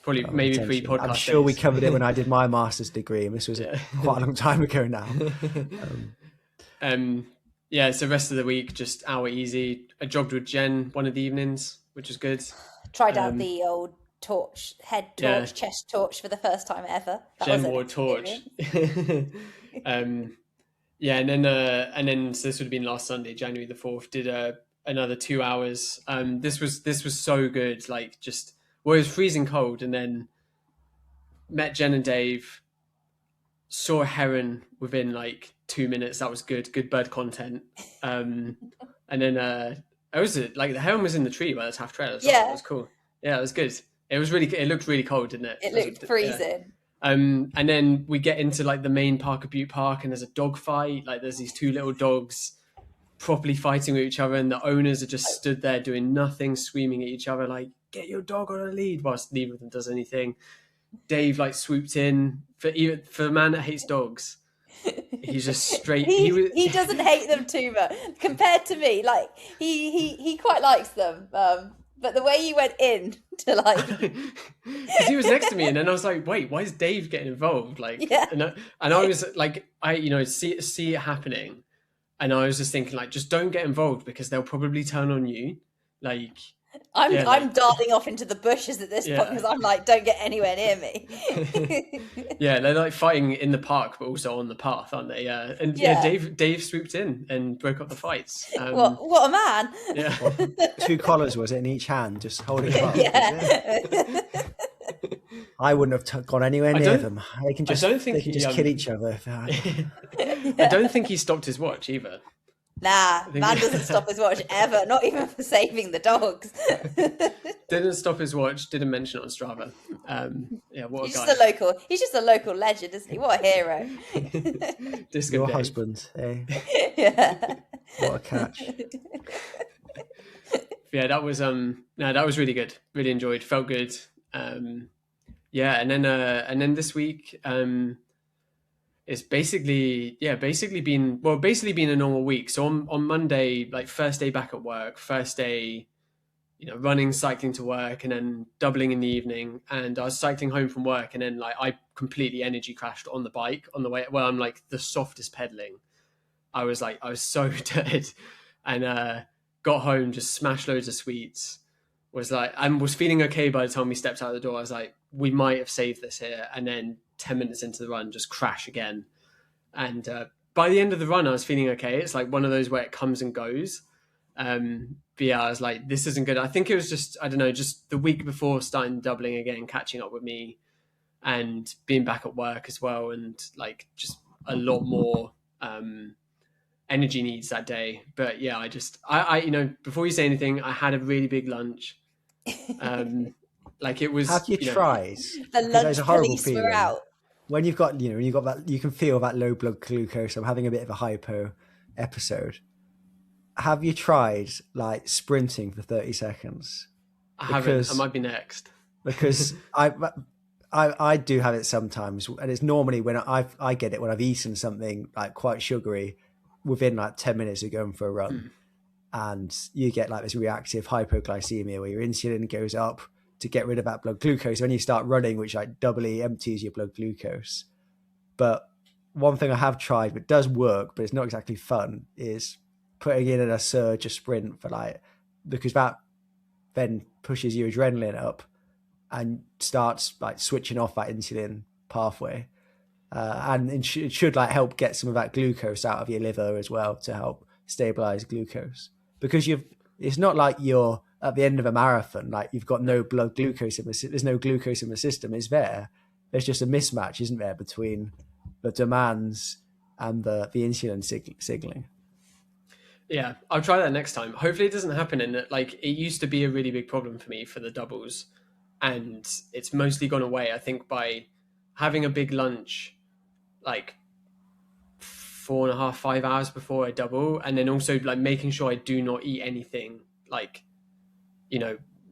Maybe pre-podcast. I'm sure we covered it when I did my master's degree, and this was quite a long time ago now. So rest of the week, just hour easy. I jogged with Jen one of the evenings, which was good. Tried out the old head torch, chest torch for the first time ever. Jen wore a torch. And then so this would have been last Sunday, January the 4th, did another 2 hours. This was so good. Like, just, well, it was freezing cold, and then met Jen and Dave, saw a heron within like 2 minutes. That was good bird content. And then like the heron was in the tree by the Taft Trail as well. Yeah, it was cool. Yeah, it was good. It looked really cold, didn't it? It looked freezing. And then we get into like the main park of Butte Park, and there's a dog fight. Like, there's these 2 little dogs properly fighting with each other, and the owners are just stood there doing nothing, screaming at each other like, get your dog on a lead, whilst neither of them does anything. Dave like swooped in for a man that hates dogs. He's just straight. He doesn't hate them too much compared to me. Like, he quite likes them. But the way you went in to like, because he was next to me, and then I was like, "Wait, why is Dave getting involved?" Like, and I was like, see it happening, and I was just thinking, like, just don't get involved, because they'll probably turn on you. Like, I'm darting off into the bushes at this point, because I'm like, don't get anywhere near me. Yeah, they're like fighting in the park, but also on the path, aren't they? Dave swooped in and broke up the fights. What a man! Yeah, 2 collars was it in each hand, just holding them up. Yeah. I wouldn't have gone anywhere near them. They can just kill each other. I don't think he stopped his watch either. Nah, man doesn't stop his watch ever, not even for saving the dogs. Didn't stop his watch, didn't mention it on Strava. What he's a guy. He's just a local legend, isn't he? What a hero. Your Dave. husband, eh? Yeah. What a catch. Yeah, that was really good. Really enjoyed, felt good. Yeah, and then this week, it's basically been a normal week. So on Monday, like first day back at work, first day, running, cycling to work, and then doubling in the evening. And I was cycling home from work, and then like I completely energy crashed on the bike on the way. Well, I'm like the softest pedaling. I was so dead, and got home, just smashed loads of sweets. Was feeling okay by the time we stepped out the door. I was like, we might have saved this here. And then 10 minutes into the run, just crash again. And by the end of the run, I was feeling okay. It's like one of those where it comes and goes. But yeah, I was like, this isn't good. I think it was just, I don't know, just the week before starting doubling again, catching up with me and being back at work as well. And like just a lot more energy needs that day. But yeah, I before you say anything, I had a really big lunch. Like it was. Have you tried? The lunch It's a horrible police were feeling. out. When you've got that, you can feel that low blood glucose. I'm having a bit of a hypo episode. Have you tried like sprinting for 30 seconds? I haven't. I might be next. Because I do have it sometimes, and it's normally when I get it when I've eaten something like quite sugary within like 10 minutes of going for a run. And you get like this reactive hypoglycemia where your insulin goes up to get rid of that blood glucose when you start running, which like doubly empties your blood glucose. But one thing I have tried, but does work, but it's not exactly fun, is putting in a surge, a sprint because that then pushes your adrenaline up and starts like switching off that insulin pathway. And it should like help get some of that glucose out of your liver as well to help stabilize glucose, because it's not like you're at the end of a marathon, like you've got no blood glucose there's no glucose in the system. It's there's just a mismatch, isn't there, between the demands and the insulin signaling. Yeah, I'll try that next time. Hopefully it doesn't happen. And like it used to be a really big problem for me for the doubles, and it's mostly gone away, I think, by having a big lunch like 4.5, 5 hours before I double, and then also like making sure I do not eat anything like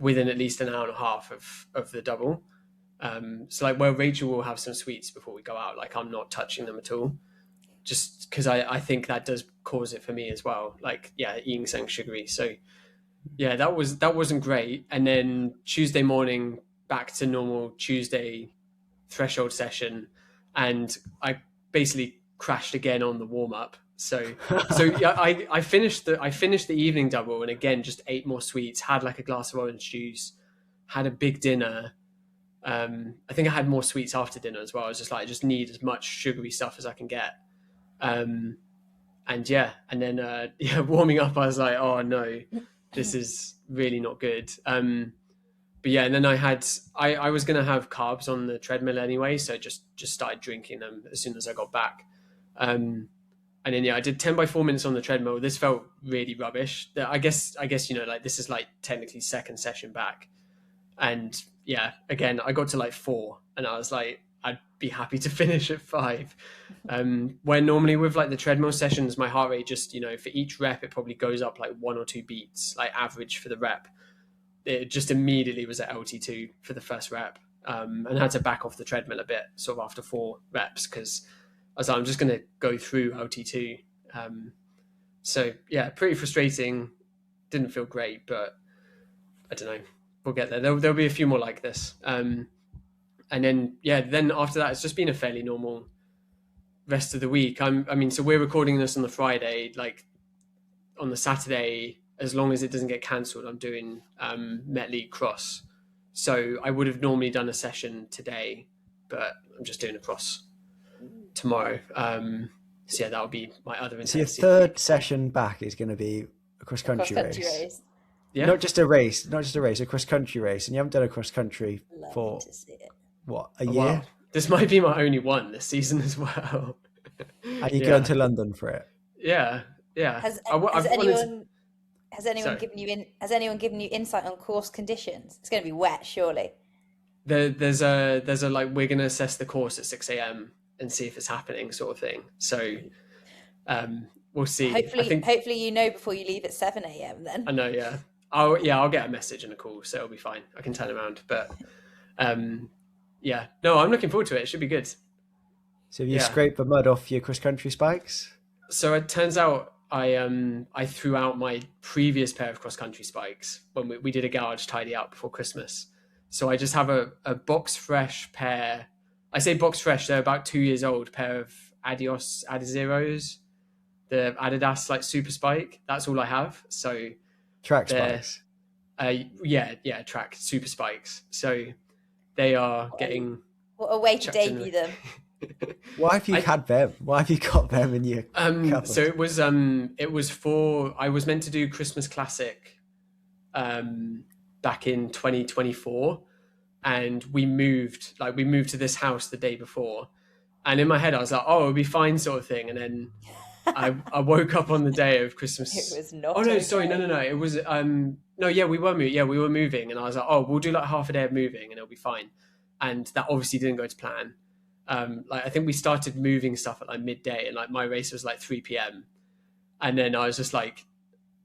within at least an hour and a half of the double. So like where Rachel will have some sweets before we go out, like I'm not touching them at all, just because I think that does cause it for me as well, like eating something sugary. So yeah, that wasn't great. And then Tuesday morning, back to normal Tuesday threshold session, and I basically crashed again on the warm up. So yeah, I finished the evening double, and again just ate more sweets, had like a glass of orange juice, had a big dinner. I think I had more sweets after dinner as well. I was just like, I just need as much sugary stuff as I can get. And then warming up, I was like, oh no, this is really not good. But yeah, and then I was going to have carbs on the treadmill anyway, so just started drinking them as soon as I got back. And then I did 10 by 4 minutes on the treadmill. This felt really rubbish. I guess like this is like technically second session back, and yeah, again I got to like 4, and I was like, I'd be happy to finish at 5. Where normally with like the treadmill sessions, my heart rate just for each rep it probably goes up like 1 or 2 beats, like average for the rep. It just immediately was at LT2 for the first rep, and I had to back off the treadmill a bit sort of after 4 reps because I was like, I'm just going to go through LT2. So yeah, pretty frustrating. Didn't feel great, but I don't know. We'll get there. There'll be a few more like this. And then after that, it's just been a fairly normal rest of the week. So we're recording this on the Friday. Like on the Saturday, as long as it doesn't get cancelled, I'm doing Met League Cross. So I would have normally done a session today, but I'm just doing a cross tomorrow. So yeah, that'll be my other intensity. So your third session back is going to be a cross-country race. Yeah. Not just a race, a cross-country race. And you haven't done a cross-country for, what, a year? Wow. This might be my only one this season as well. And you're going to London for it? Yeah. Has anyone given you insight on course conditions? It's going to be wet, surely. There's a like, we're going to assess the course at 6 a.m. and see if it's happening sort of thing. So we'll see. Hopefully before you leave at 7 a.m. then. I know, yeah. I'll get a message and a call, so it'll be fine. I can turn around. But yeah, no, I'm looking forward to it. It should be good. So have you Yeah. scraped the mud off your cross-country spikes? So it turns out I threw out my previous pair of cross-country spikes when we did a garage tidy up before Christmas. So I just have a box fresh pair. I say box fresh, they're about 2 years old, pair of Adizeros, the Adidas like super spike. That's all I have. So Track they're spikes. track super spikes. So they are getting What a way to chucked in debut the- them. Why have you had them? Why have you got them in your cupboard? So it was for, I was meant to do Christmas Classic back in 2024, and we moved to this house the day before, and in my head I was like, oh, it'll be fine, sort of thing. And then I woke up on the day of Christmas. It was not. Oh no, okay. sorry, no. It was no, yeah, we were moving, and I was like, oh, we'll do like half a day of moving, and it'll be fine. And that obviously didn't go to plan. Like I think we started moving stuff at like midday, and like my race was like 3 p.m. And then I was just like,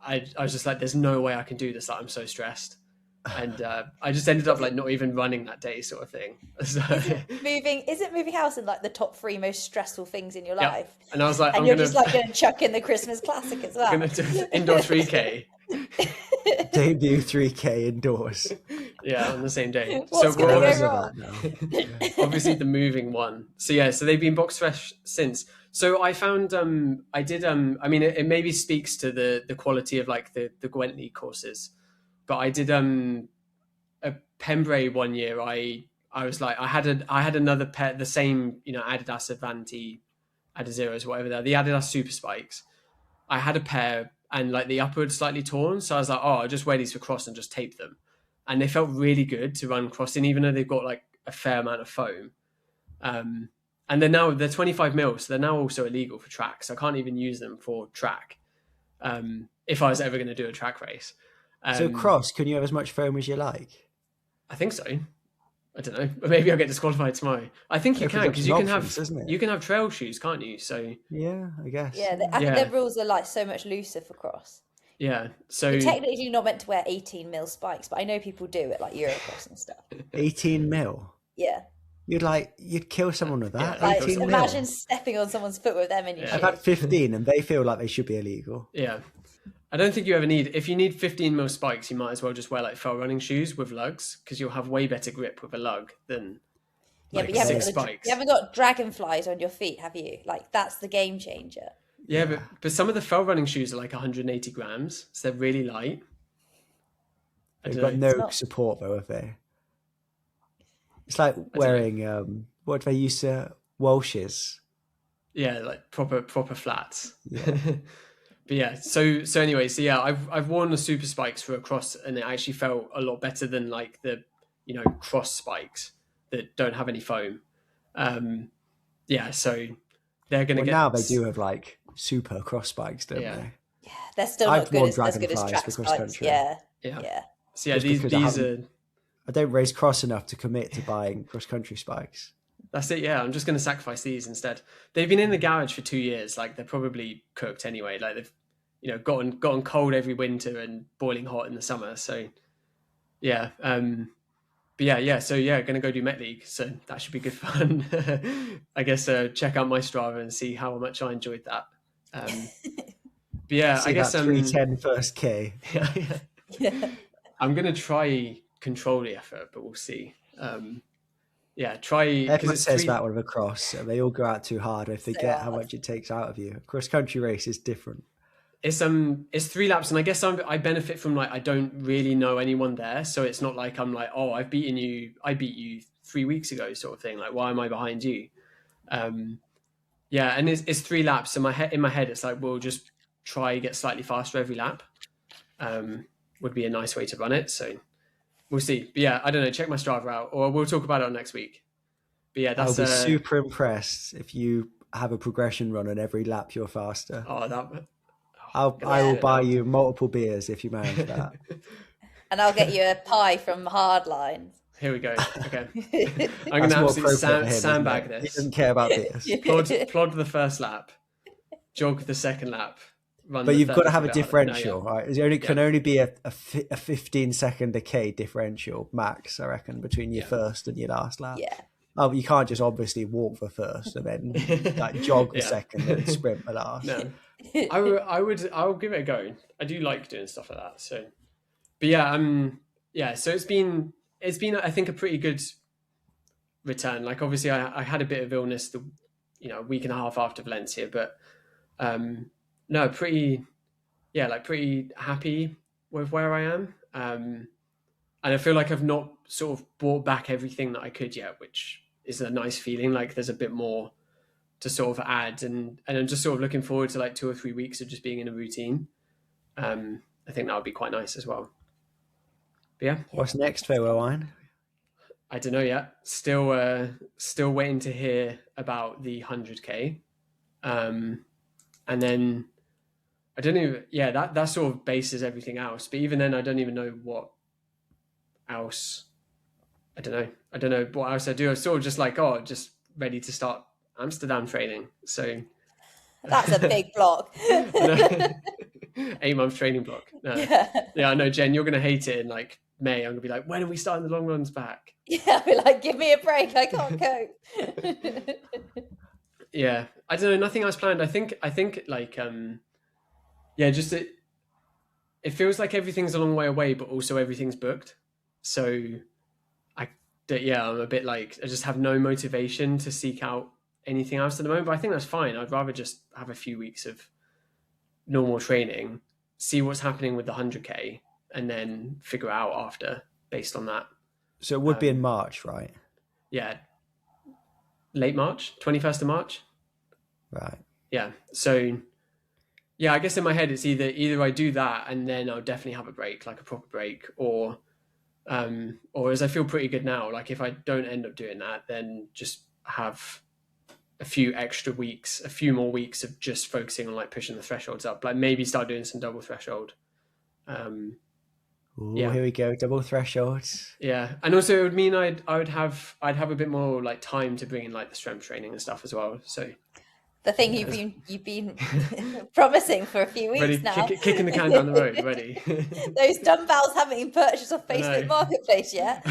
I was just like, there's no way I can do this. Like I'm so stressed, and I just ended up like not even running that day, sort of thing. So, Isn't moving house in like the top 3 most stressful things in your yeah. life? And I was like, And you're just like going to chuck in the Christmas Classic as well. gonna do indoor 3K. Debut 3K indoors. Yeah, on the same day. What's so gonna we're go obviously, wrong? obviously the moving one. So yeah, so they've been box fresh since. So I found I did I mean it maybe speaks to the quality of like the Gwentley courses, but I did a Pembrey one year. I was like I had another pair, the same, you know, Adidas Avanti Adizeros, whatever they're, the Adidas Super Spikes. I had a pair, and like the upper had slightly torn, so I was like, oh, I'll just wear these for cross and just tape them. And they felt really good to run cross in, even though they've got like a fair amount of foam. And they're 25 mil, so they're now also illegal for track. So I can't even use them for track if I was ever going to do a track race. So cross, can you have as much foam as you like? I think so. I don't know. Maybe I'll get disqualified tomorrow. I think you can, because you can have isn't it? you can have trail shoes, can't you? So Yeah, I guess. Yeah, I think their rules are like so much looser for cross. yeah. So You're technically not meant to wear 18 mil spikes, but I know people do it like Eurocross and stuff. 18 mil. Yeah. You'd kill someone with that. Yeah, Like 18 mil. imagine stepping on someone's foot with them in your Yeah. I've shoes. had 15 and they feel like they should be illegal. yeah. I don't think you ever need, if you need 15 mil spikes, you might as well just wear like fell running shoes with lugs, because you'll have way better grip with a lug than Yeah, like but you haven't, 6 spikes. you haven't got dragonflies on your feet, have you? Like that's the game changer. Yeah, but some of the fell running shoes are like 180 grams, so they're really light. I They've don't got know. no support though, have they? It's like wearing, what do they use to, Welsh's? Yeah, like proper flats. Yeah. But yeah, so anyway, so yeah, I've worn the super spikes for a cross, and it actually felt a lot better than like the, you know, cross spikes that don't have any foam. Yeah, so they're gonna Well, get now they do have like super cross spikes, don't Yeah. they? Yeah, they're still I've not good worn as good as dragonflies track for cross spikes. country. Yeah, Yeah. yeah. So yeah, Just these because are I don't race cross enough to commit to buying cross country spikes. that's it. Yeah, I'm just gonna sacrifice these instead. They've been in the garage for 2 years. Like they're probably cooked anyway. Like they've, you know, gotten cold every winter and boiling hot in the summer. So yeah, but yeah. So yeah, gonna go do Met League. So that should be good fun. I guess check out my Strava and see how much I enjoyed that. But yeah, See I guess that 310 first K. Yeah. I'm gonna try control the effort, but we'll see. Yeah, try. Everyone it's says that one of a cross, and they all go out too hard. If they So get how hard. much it takes out of you, cross country race is different. It's 3 laps, and I guess I benefit from like I don't really know anyone there, so it's not like I'm like, oh, I beat you 3 weeks ago, sort of thing. Like, why am I behind you? Yeah, and it's 3 laps. So in my head, it's like we'll just try get slightly faster every lap. Would be a nice way to run it. So we'll see. But yeah, I don't know. Check my Strava out, or we'll talk about it on next week. But yeah, I'll that's be super impressed if you have a progression run and every lap you're faster. oh that. I will Yeah. buy you multiple beers if you manage that. And I'll get you a pie from Hardlines. Here we go. Okay, I'm That's gonna more absolutely appropriate for him, isn't sandbag it? He this. doesn't care about beers. Plod the first lap, jog the second lap, run. But the you've got to 30 have a bit harder. differential, No, yeah. right? It can only be a 15-second decay differential max, I reckon, between your first and your last lap. Yeah. Oh, you can't just obviously walk for first and then like jog the Yeah. second and sprint the last. No, I'll give it a go. I do like doing stuff like that. So, but yeah, so it's been I think a pretty good return. Like obviously I had a bit of illness a week and a half after Valencia, but no, pretty happy with where I am. And I feel like I've not sort of brought back everything that I could yet, which is a nice feeling. Like there's a bit more to sort of add, and I'm just sort of looking forward to like 2 or 3 weeks of just being in a routine. I think that would be quite nice as well. But yeah, What's next for Owain? I don't know yet. Still waiting to hear about the 100k, and then I don't even. Yeah, that sort of bases everything else. But even then, I don't even know what else. I don't know what else I do. I'm sort of just like, just ready to start Amsterdam training. So that's a big block. 8 month training block. No. Yeah, I know, Jen, you're gonna hate it in like May. I'm gonna be like, when are we starting the long runs back? Yeah, I'll be like, give me a break. I can't cope. Yeah, I don't know. Nothing else planned. I think like just it feels like everything's a long way away, but also everything's booked. So I'm a bit like, I just have no motivation to seek out anything else at the moment, but I think that's fine. I'd rather just have a few weeks of normal training, see what's happening with the 100k, and then figure out after based on that. So it would be in March, right? Yeah. Late March, 21st of March. Right. Yeah. So yeah, I guess in my head, it's either I do that and then I'll definitely have a break, like a proper break, or as I feel pretty good now, like if I don't end up doing that, then just have a few more weeks of just focusing on like pushing the thresholds up, like maybe start doing some double threshold. Here we go, double thresholds. Yeah, and also it would mean I'd have a bit more like time to bring in like the strength training and stuff as well. So the thing you've been promising for a few weeks ready, now, kicking the can down the road, ready. Those dumbbells haven't been purchased off Facebook Marketplace yet.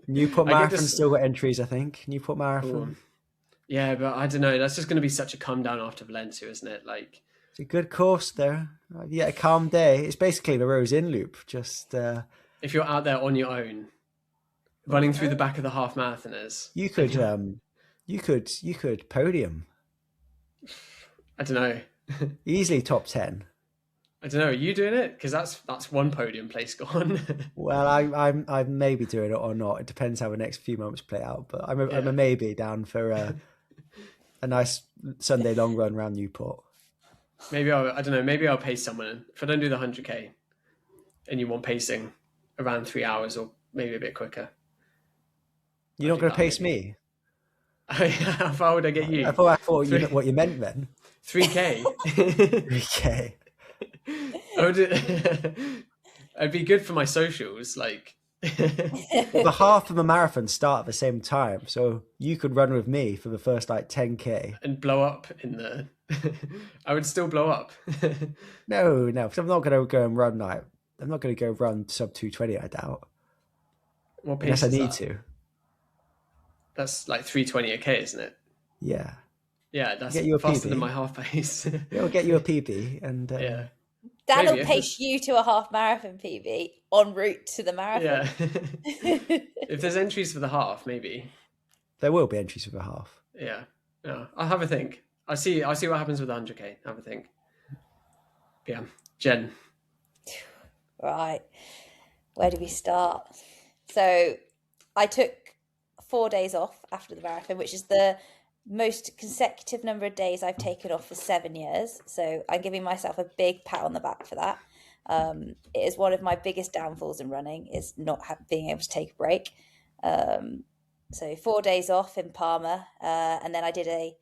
Newport Marathon still got entries, I think. Newport Marathon. Yeah, but I don't know. That's just going to be such a come down after Valencia, isn't it? Like, it's a good course there. You get a calm day. It's basically the Rose Inn loop. Just if you're out there on your own, running through the back of the half marathoners, you could podium. I don't know. Easily top 10. I don't know. Are you doing it? Because that's one podium place gone. Well, I may be doing it or not. It depends how the next few months play out. But I'm a maybe down for a nice Sunday long run around Newport. Maybe I'll pace someone. If I don't do the 100k, and you want pacing around 3 hours or maybe a bit quicker. You're not going to pace me? How far would I get you? I thought what you meant then. 3k. 3k. It'd be good for my socials, like. Well, the half of a marathon start at the same time, so you could run with me for the first like 10k and blow up in the. I would still blow up. No, because I'm not going to go and run like. I'm not going to go run sub 220. I doubt. What pace unless I is need that? to. That's like 3:20 a k, isn't it? Yeah. Yeah, that's get you a faster PB. than my half pace. It'll get you a PB, and yeah. Dan will Maybe. pace you to a half marathon PB en route to the marathon. Yeah. If there's entries for the half, maybe. There will be entries for the half. Yeah. I'll have a think. I'll see what happens with the 100k. Have a think. Yeah. Jen. Right. Where do we start? So I took 4 days off after the marathon, which is the most consecutive number of days I've taken off for 7 years. So I'm giving myself a big pat on the back for that. It is one of my biggest downfalls in running is not being able to take a break. So 4 days off in Palma. And then I did a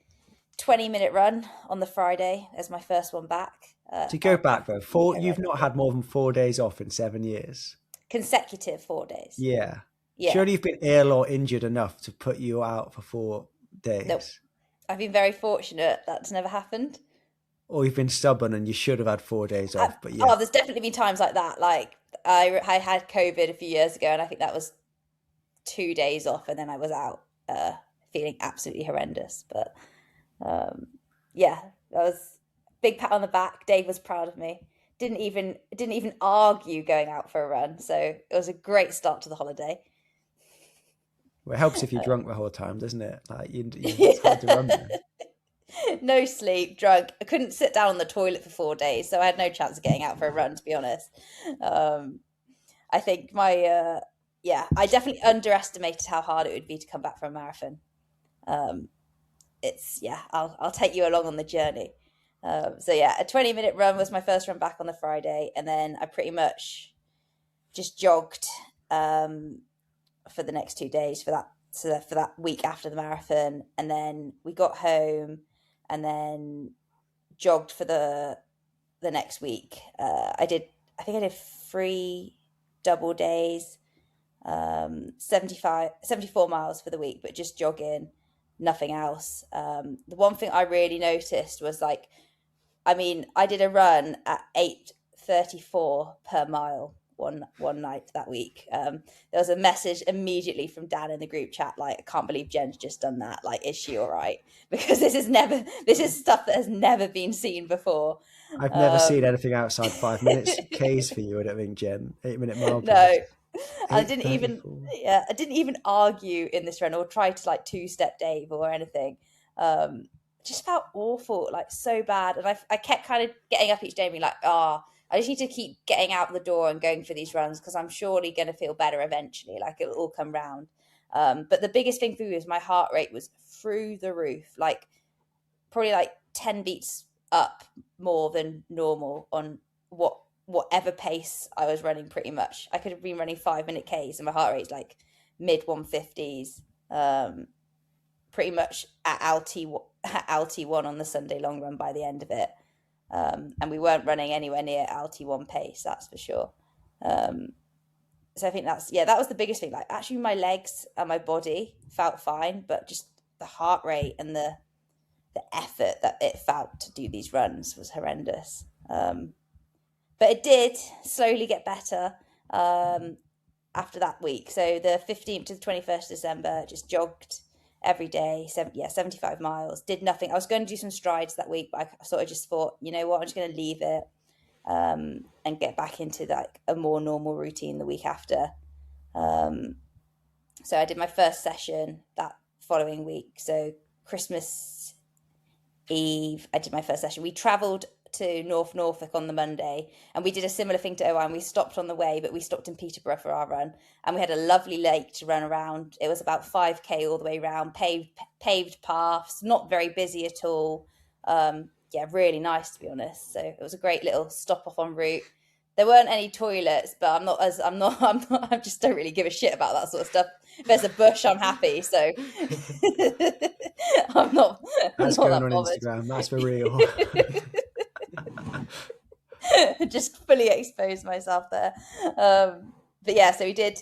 20-minute run on the Friday as my first one back. To go back though, you've not had more than 4 days off in 7 years. Consecutive 4 days. Yeah. Yeah. Surely you've been ill or injured enough to put you out for 4 days. Nope. I've been very fortunate that's never happened. or you've been stubborn and you should have had 4 days off. But yeah, Oh, there's definitely been times like that. Like I had COVID a few years ago, and I think that was 2 days off, and then I was out feeling absolutely horrendous. But yeah, that was big pat on the back. Dave was proud of me. Didn't even argue going out for a run. So it was a great start to the holiday. well, it helps if you're drunk the whole time, doesn't it? Like it's hard to run then. No sleep, drunk. I couldn't sit down on the toilet for 4 days, so I had no chance of getting out for a run, to be honest. I think I definitely underestimated how hard it would be to come back from a marathon. I'll take you along on the journey. So yeah, a 20-minute run was my first run back on the Friday, and then I pretty much just jogged for the next 2 days for that week after the marathon, and then we got home and then jogged for the next week. I think I did 3 double days, 74 miles for the week, but just jogging, nothing else. The one thing I really noticed was I did a run at 8:34 per mile one night that week. There was a message immediately from Dan in the group chat, like, I can't believe Jen's just done that. Like, is she all right? Because this is stuff that has never been seen before. I've never seen anything outside 5 minutes Ks for you, I don't think, Jen. 8-minute mile. No. I didn't even argue in this run or try to like two-step Dave or anything. Just felt awful, like so bad. And I kept kind of getting up each day and being like, I just need to keep getting out the door and going for these runs because I'm surely going to feel better eventually. Like it'll all come round. But the biggest thing for me was my heart rate was through the roof, like probably like 10 beats up more than normal on whatever pace I was running. Pretty much I could have been running 5-minute Ks and my heart rate's like mid 150s, pretty much at LT1 on the Sunday long run by the end of it. And we weren't running anywhere near LT1 pace, that's for sure. So I think that was the biggest thing. Like actually my legs and my body felt fine, but just the heart rate and the effort that it felt to do these runs was horrendous. But it did slowly get better after that week. So the 15th to the 21st of December, just jogged every day, 75 miles, did nothing. I was going to do some strides that week, but I sort of just thought, you know what, I'm just going to leave it and get back into like a more normal routine the week after. So I did my first session that following week. So Christmas Eve, I did my first session. We travelled to North Norfolk on the Monday, and we did a similar thing to Owain. We stopped on the way, but we stopped in Peterborough for our run, and we had a lovely lake to run around. It was about 5k all the way around, paved paths, not very busy at all. Really nice, to be honest. So it was a great little stop off en route. There weren't any toilets, but I just don't really give a shit about that sort of stuff. If there's a bush, I'm happy. So I'm not. That's going on bothered. Instagram. That's for real. Just fully exposed myself there. But yeah, so we did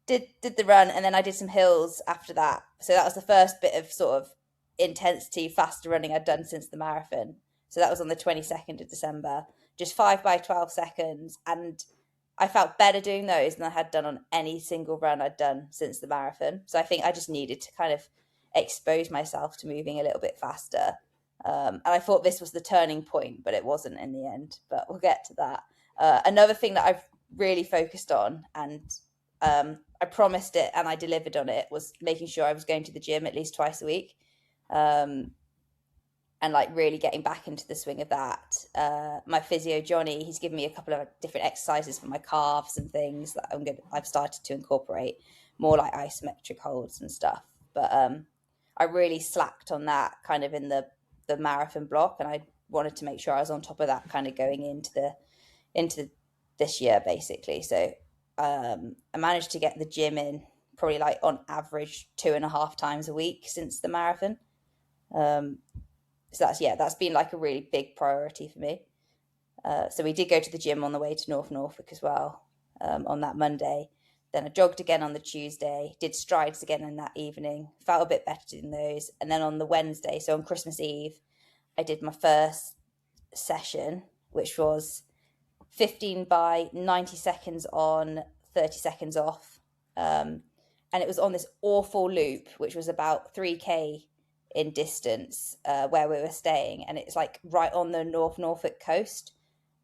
the run, and then I did some hills after that. So that was the first bit of sort of intensity, faster running I'd done since the marathon. So that was on the 22nd of December, just 5 by 12 seconds. And I felt better doing those than I had done on any single run I'd done since the marathon. So I think I just needed to kind of expose myself to moving a little bit faster. And I thought this was the turning point, but it wasn't in the end. But we'll get to that. Another thing that I've really focused on, and I promised it and I delivered on it, was making sure I was going to the gym at least twice a week. And like really getting back into the swing of that. My physio, Johnny, he's given me a couple of different exercises for my calves and things that I've started to incorporate, more like isometric holds and stuff. But I really slacked on that kind of in the marathon block, and I wanted to make sure I was on top of that kind of going into this year, basically. So I managed to get the gym in probably like on average 2.5 times a week since the marathon. So that's been like a really big priority for me. So we did go to the gym on the way to North Norfolk as well on that Monday. Then I jogged again on the Tuesday, did strides again in that evening, felt a bit better doing those. And then on the Wednesday, so on Christmas Eve, I did my first session, which was 15 by 90 seconds on, 30 seconds off. And it was on this awful loop, which was about 3K in distance where we were staying. And it's like right on the North Norfolk coast.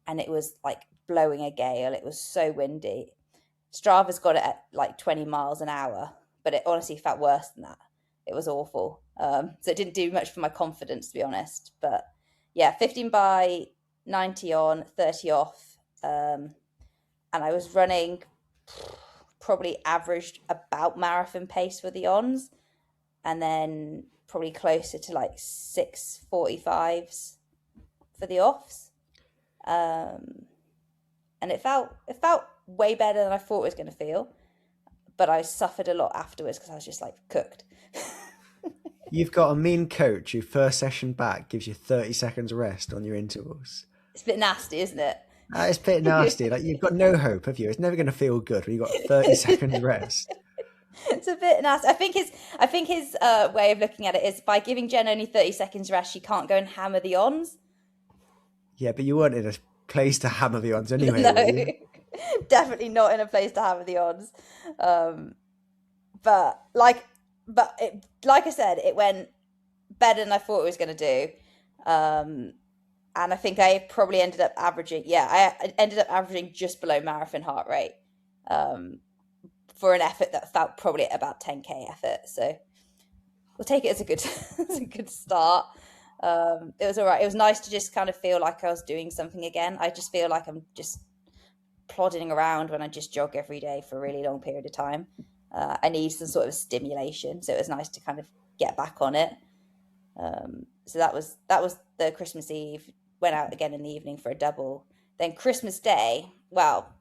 And it was like blowing a gale. It was so windy. Strava's got it at like 20 miles an hour, but it honestly felt worse than that. It was awful. So it didn't do much for my confidence, to be honest. But yeah, 15 by 90 on, 30 off. And I was running, probably averaged about marathon pace for the ons, and then probably closer to like 6:45s for the offs. And it felt way better than I thought it was going to feel, but I suffered a lot afterwards because I was just like cooked. You've got a mean coach who first session back gives you 30 seconds rest on your intervals. It's a bit nasty, isn't it? It's a bit nasty. Like, you've got no hope, have you? It's never going to feel good when you've got 30 seconds rest. It's a bit nasty. I think his way of looking at it is by giving Jen only 30 seconds rest, she can't go and hammer the ons. Yeah, but you weren't in a place to hammer the ons anyway. No, were you? definitely not in a place to hammer the ons. But like I said, it went better than I thought it was going to do. And I think I probably ended up averaging just below marathon heart rate for an effort that felt probably about 10K effort. So we'll take it as a good start. It was all right. It was nice to just kind of feel like I was doing something again. I just feel like I'm just plodding around when I just jog every day for a really long period of time. I need some sort of stimulation, so it was nice to kind of get back on it. So that was the Christmas Eve. Went out again in the evening for a double. Then Christmas Day, well,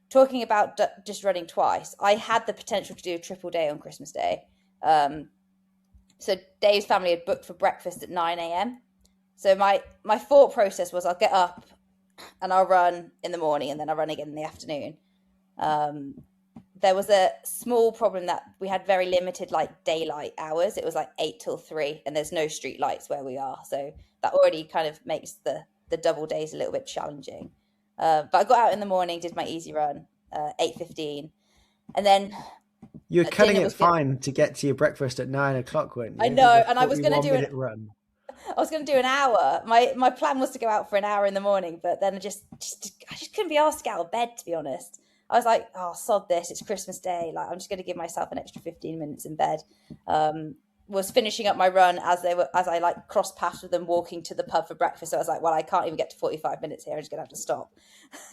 talking about just running twice, I had the potential to do a triple day on Christmas Day. So Dave's family had booked for breakfast at 9 a.m. So my thought process was I'll get up and I'll run in the morning and then I'll run again in the afternoon. There was a small problem that we had very limited like daylight hours. It was like 8 till 3 and there's no street lights where we are. So that already kind of makes the double days a little bit challenging. But I got out in the morning, did my easy run, 8:15. And then you were cutting it fine to get to your breakfast at 9 o'clock, weren't you? I know, and I was going to do run. I was going to do an hour. My plan was to go out for an hour in the morning, but then I just couldn't be asked to get out of bed, to be honest. I was like, oh, sod this. It's Christmas Day. Like, I'm just going to give myself an extra 15 minutes in bed. Was finishing up my run as I like crossed paths with them walking to the pub for breakfast. So I was like, well, I can't even get to 45 minutes here. I'm just going to have to stop.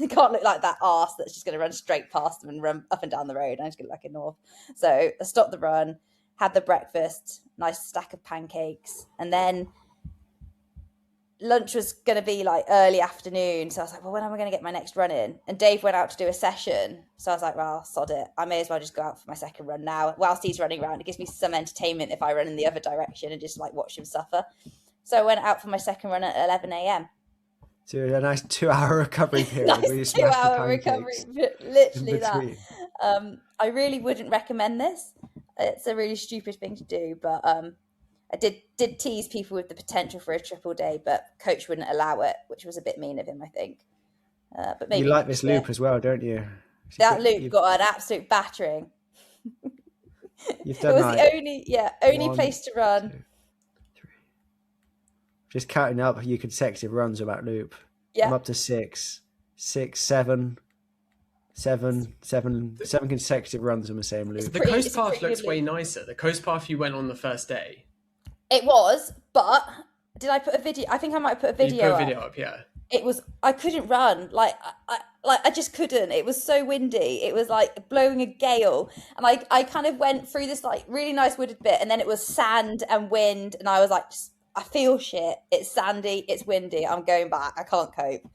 I can't look like that arse that's just going to run straight past them and run up and down the road. I'm just going to look like a north. So I stopped the run, had the breakfast, nice stack of pancakes, and then lunch was going to be like early afternoon. So I was like, well, when am I going to get my next run in? And Dave went out to do a session. So I was like, well, sod it. I may as well just go out for my second run now whilst he's running around. It gives me some entertainment if I run in the other direction and just like watch him suffer. So I went out for my second run at 11 a.m. So a nice 2-hour recovery period. Nice 2-hour recovery. Literally that. I really wouldn't recommend this. It's a really stupid thing to do, but I did tease people with the potential for a triple day, but coach wouldn't allow it, which was a bit mean of him, I think. But maybe you like this loop as well, don't you? That loop got an absolute battering. You've done it was like the only place to run. 2, 3. Just counting up your consecutive runs on that loop. Yeah. I'm up to 6, 7 consecutive runs on the same loop. The coast path looks way nicer. The coast path you went on the first day. It was, but did I put a video? I think I might put a video. You put a video up, yeah. It was. I couldn't run. I just couldn't. It was so windy. It was like blowing a gale, and I kind of went through this like really nice wooded bit, and then it was sand and wind, and I was like, I feel shit. It's sandy. It's windy. I'm going back. I can't cope.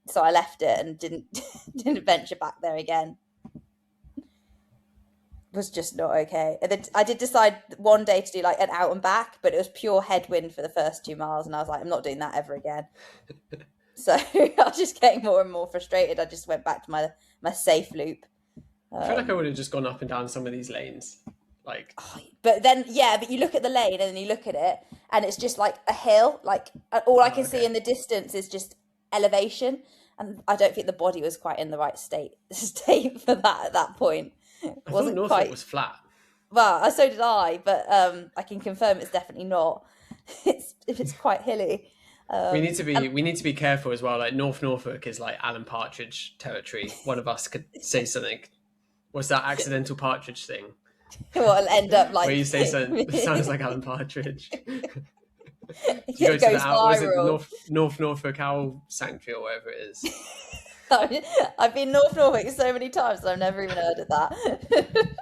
So I left it and didn't venture back there again. Was just not okay. And then I did decide one day to do like an out and back, but it was pure headwind for the first 2 miles, and I was like, I'm not doing that ever again. So I was just getting more and more frustrated. I just went back to my safe loop. I feel like I would have just gone up and down some of these lanes. Like, but then but you look at the lane and then you look at it and it's just like a hill. Like all I can see in the distance is just elevation, and I don't think the body was quite in the right state for that at that point. I thought Norfolk was flat. Well, so did but I can confirm it's definitely not. It's quite hilly. We need to be careful as well. Like Norfolk is like Alan Partridge territory. One of us could say something. What's that accidental partridge thing? Well, it'll end up like where you say something that sounds like Alan Partridge. It goes viral. Norfolk Owl Sanctuary or whatever it is. I've been Norfolk so many times that I've never even heard of that.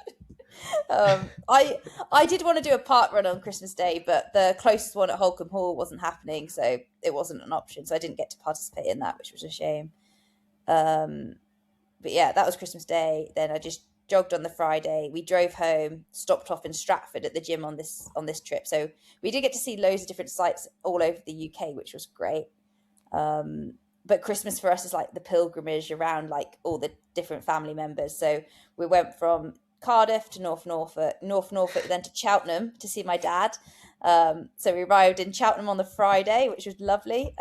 I did want to do a park run on Christmas Day, but the closest one at Holcombe Hall wasn't happening, so it wasn't an option. So I didn't get to participate in that, which was a shame. But yeah, that was Christmas Day. Then I just jogged on the Friday. We drove home, stopped off in Stratford at the gym on this trip. So we did get to see loads of different sites all over the UK, which was great. But Christmas for us is like the pilgrimage around like all the different family members. So we went from Cardiff to North Norfolk, then to Cheltenham to see my dad. So we arrived in Cheltenham on the Friday, which was lovely.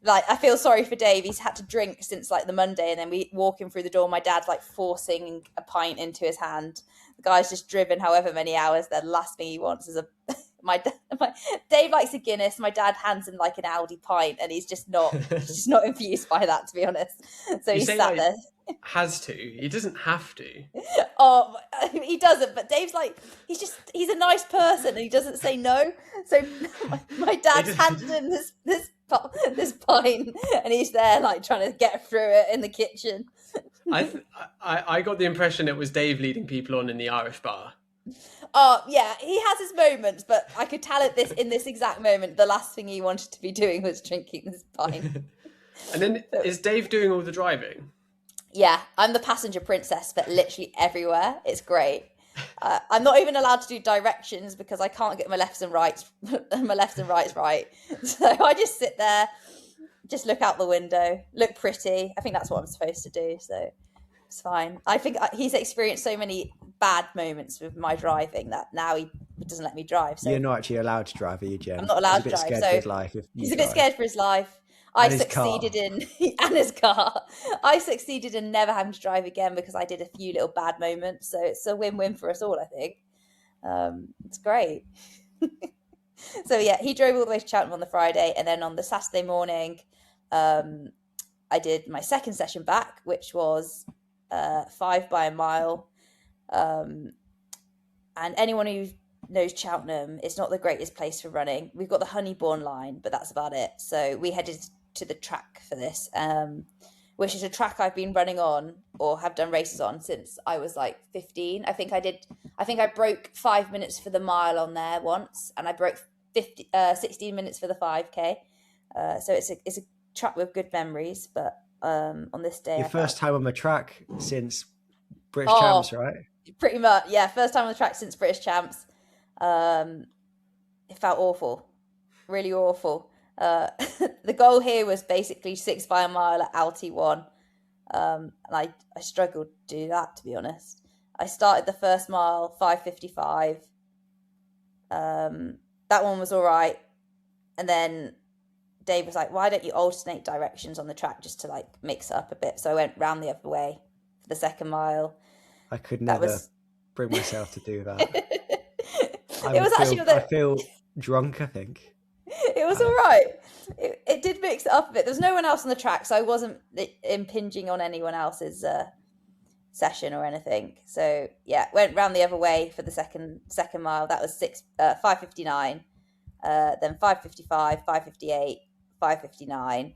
Like I feel sorry for Dave. He's had to drink since like the Monday, and then we walk him through the door. My dad's like forcing a pint into his hand. The guy's just driven however many hours. The last thing he wants is Dave likes a Guinness. My dad hands him like an Aldi pint, and he's just not infused by that, to be honest. So he sat there. Has to. He doesn't have to. Oh, he doesn't. But Dave's like, he's a nice person, and he doesn't say no. So my dad's handed him this pint, and he's there like trying to get through it in the kitchen. I got the impression it was Dave leading people on in the Irish bar. Oh yeah, he has his moments, but I could tell in this exact moment, the last thing he wanted to be doing was drinking this pint. And then is Dave doing all the driving? Yeah, I'm the passenger princess for literally everywhere. It's great. I'm not even allowed to do directions because I can't get my lefts and rights right. So I just sit there, just look out the window, look pretty. I think that's what I'm supposed to do. So it's fine. I think he's experienced so many bad moments with my driving that now he doesn't let me drive. So you're not actually allowed to drive, are you, Jen? I'm not allowed to drive. Scared for his life he's a bit scared for his life. I succeeded in his car. I succeeded in never having to drive again because I did a few little bad moments. So it's a win-win for us all, I think. It's great. So yeah, he drove all the way to Cheltenham on the Friday, and then on the Saturday morning, I did my second session back, which was 5 by a mile. And anyone who knows Cheltenham, it's not the greatest place for running. We've got the Honeybourne line, but that's about it. So we headed to the track for this, which is a track I've been running on or have done races on since I was like 15. I think I broke 5 minutes for the mile on there once, and I broke 16 minutes for the 5K. So it's a track with good memories. But on this day, your first time on the track since British Champs, right? Pretty much, yeah. First time on the track since British Champs. It felt awful, really awful. The goal here was basically 6 by a mile at Alti 1, and I struggled to do that, to be honest. I started the first mile 5:55. That one was all right, and then Dave was like, "Why don't you alternate directions on the track just to like mix it up a bit?" So I went round the other way for the second mile. I could never bring myself to do that. I feel drunk, I think. It was all right. It did mix it up a bit. There was no one else on the track, so I wasn't impinging on anyone else's session or anything. So yeah, went round the other way for the second mile. That was 5:59, then 5:55, 5:58, 5:59.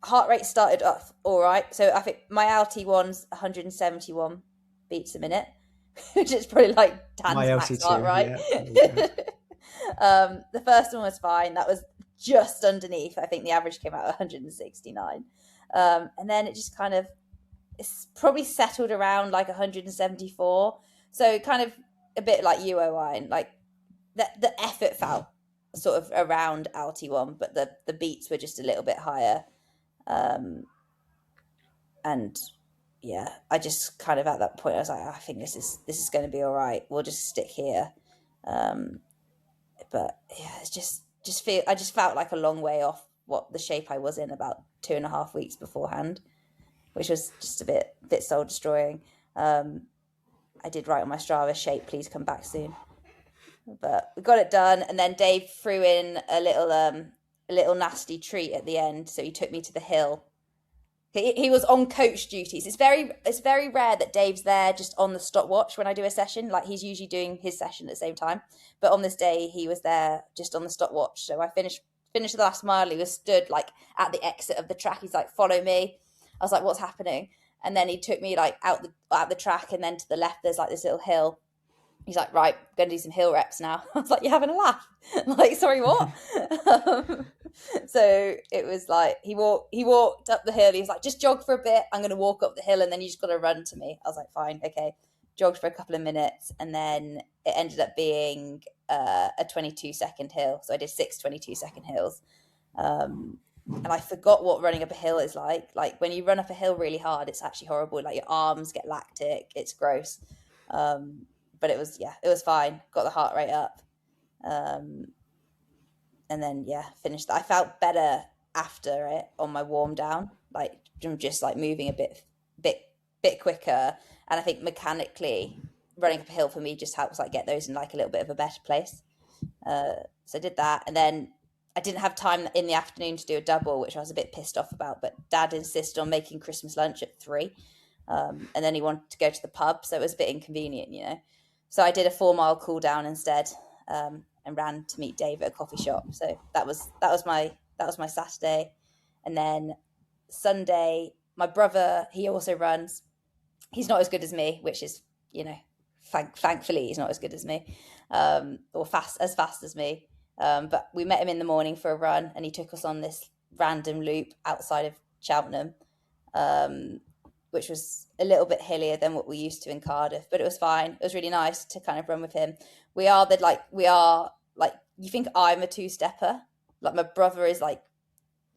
Heart rate started off all right. So I think my LT1's 171 beats a minute, which is probably like Dan's max heart rate. Yeah. The first one was fine. That was just underneath. I think the average came out 169. And then it just it's probably settled around like 174. So kind of a bit like you, Owain. Like the effort felt sort of around LT1, but the beats were just a little bit higher. And I just kind of at that point I was like, I think this is going to be all right. We'll just stick here. But yeah, it's I just felt like a long way off what the shape I was in about 2.5 weeks beforehand, which was just a bit soul destroying. I did write on my Strava, shape, please come back soon. But we got it done, and then Dave threw in a little nasty treat at the end. So he took me to the hill. He was on coach duties. It's very rare that Dave's there just on the stopwatch when I do a session. Like, he's usually doing his session at the same time, but on this day he was there just on the stopwatch. So I finished the last mile. He was stood like at the exit of the track. He's like, follow me. I was like, what's happening? And then he took me like out the track, and then to the left there's like this little hill. He's like, right, I'm going to do some hill reps now. I was like, you're having a laugh? I'm like, sorry, what? So it was like, he walked up the hill. He was like, just jog for a bit. I'm going to walk up the hill, and then you just got to run to me. I was like, fine, okay. Jogged for a couple of minutes, and then it ended up being a 22-second hill. So I did 6 22-second hills. And I forgot what running up a hill is like. Like, when you run up a hill really hard, it's actually horrible. Like, your arms get lactic. It's gross. But it was fine. Got the heart rate up. And then, finished. I felt better after it on my warm down. Like, I'm just like moving a bit quicker. And I think mechanically running up a hill for me just helps like get those in like a little bit of a better place. So I did that. And then I didn't have time in the afternoon to do a double, which I was a bit pissed off about, but Dad insisted on making Christmas lunch at 3. And then he wanted to go to the pub. So it was a bit inconvenient, you know. So I did a 4-mile cool down instead, and ran to meet Dave at a coffee shop. So that was my Saturday. And then Sunday, my brother, he also runs. He's not as good as me, which is, you know, thankfully he's not as good as me, or fast as me. But we met him in the morning for a run, and he took us on this random loop outside of Cheltenham, which was a little bit hillier than what we used to in Cardiff, but it was fine. It was really nice to kind of run with him. We are like, you think I'm a 2-stepper, like my brother is like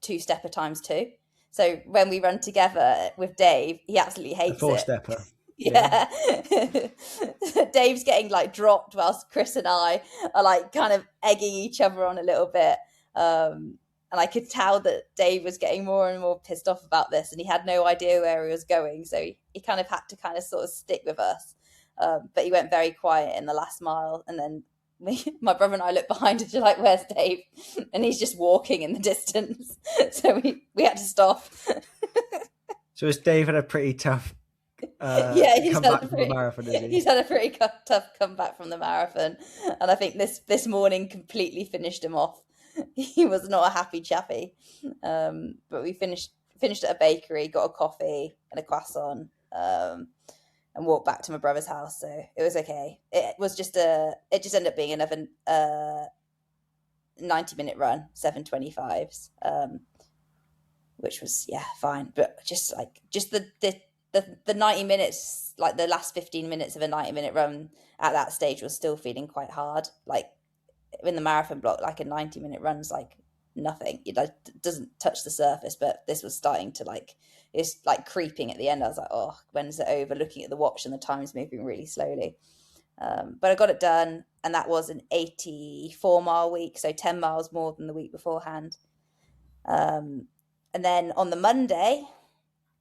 2-stepper times 2. So when we run together with Dave, he absolutely hates a 4-stepper. Yeah. Dave's getting like dropped whilst Chris and I are like kind of egging each other on a little bit. And I could tell that Dave was getting more and more pissed off about this, and he had no idea where he was going. So he kind of had to kind of sort of stick with us. But he went very quiet in the last mile. And then my brother and I looked behind us, like, where's Dave? And he's just walking in the distance. So we had to stop. So has Dave had a pretty tough comeback from the marathon, is he? He's had a pretty tough comeback from the marathon. And I think this morning completely finished him off. He was not a happy chappy. But we finished at a bakery, got a coffee and a croissant, and walked back to my brother's house. So it was okay. It just ended up being another 90-minute run, 7:25s, which was fine. But just the 90 minutes, like the last 15 minutes of a 90-minute run at that stage was still feeling quite hard. Like, in the marathon block, like a 90-minute run's like nothing. It doesn't touch the surface, but this was starting to it's like creeping at the end. I was like, oh, when's it over? Looking at the watch, and the time's moving really slowly. But I got it done, and that was an 84-mile week, so 10 miles more than the week beforehand. And then on the Monday,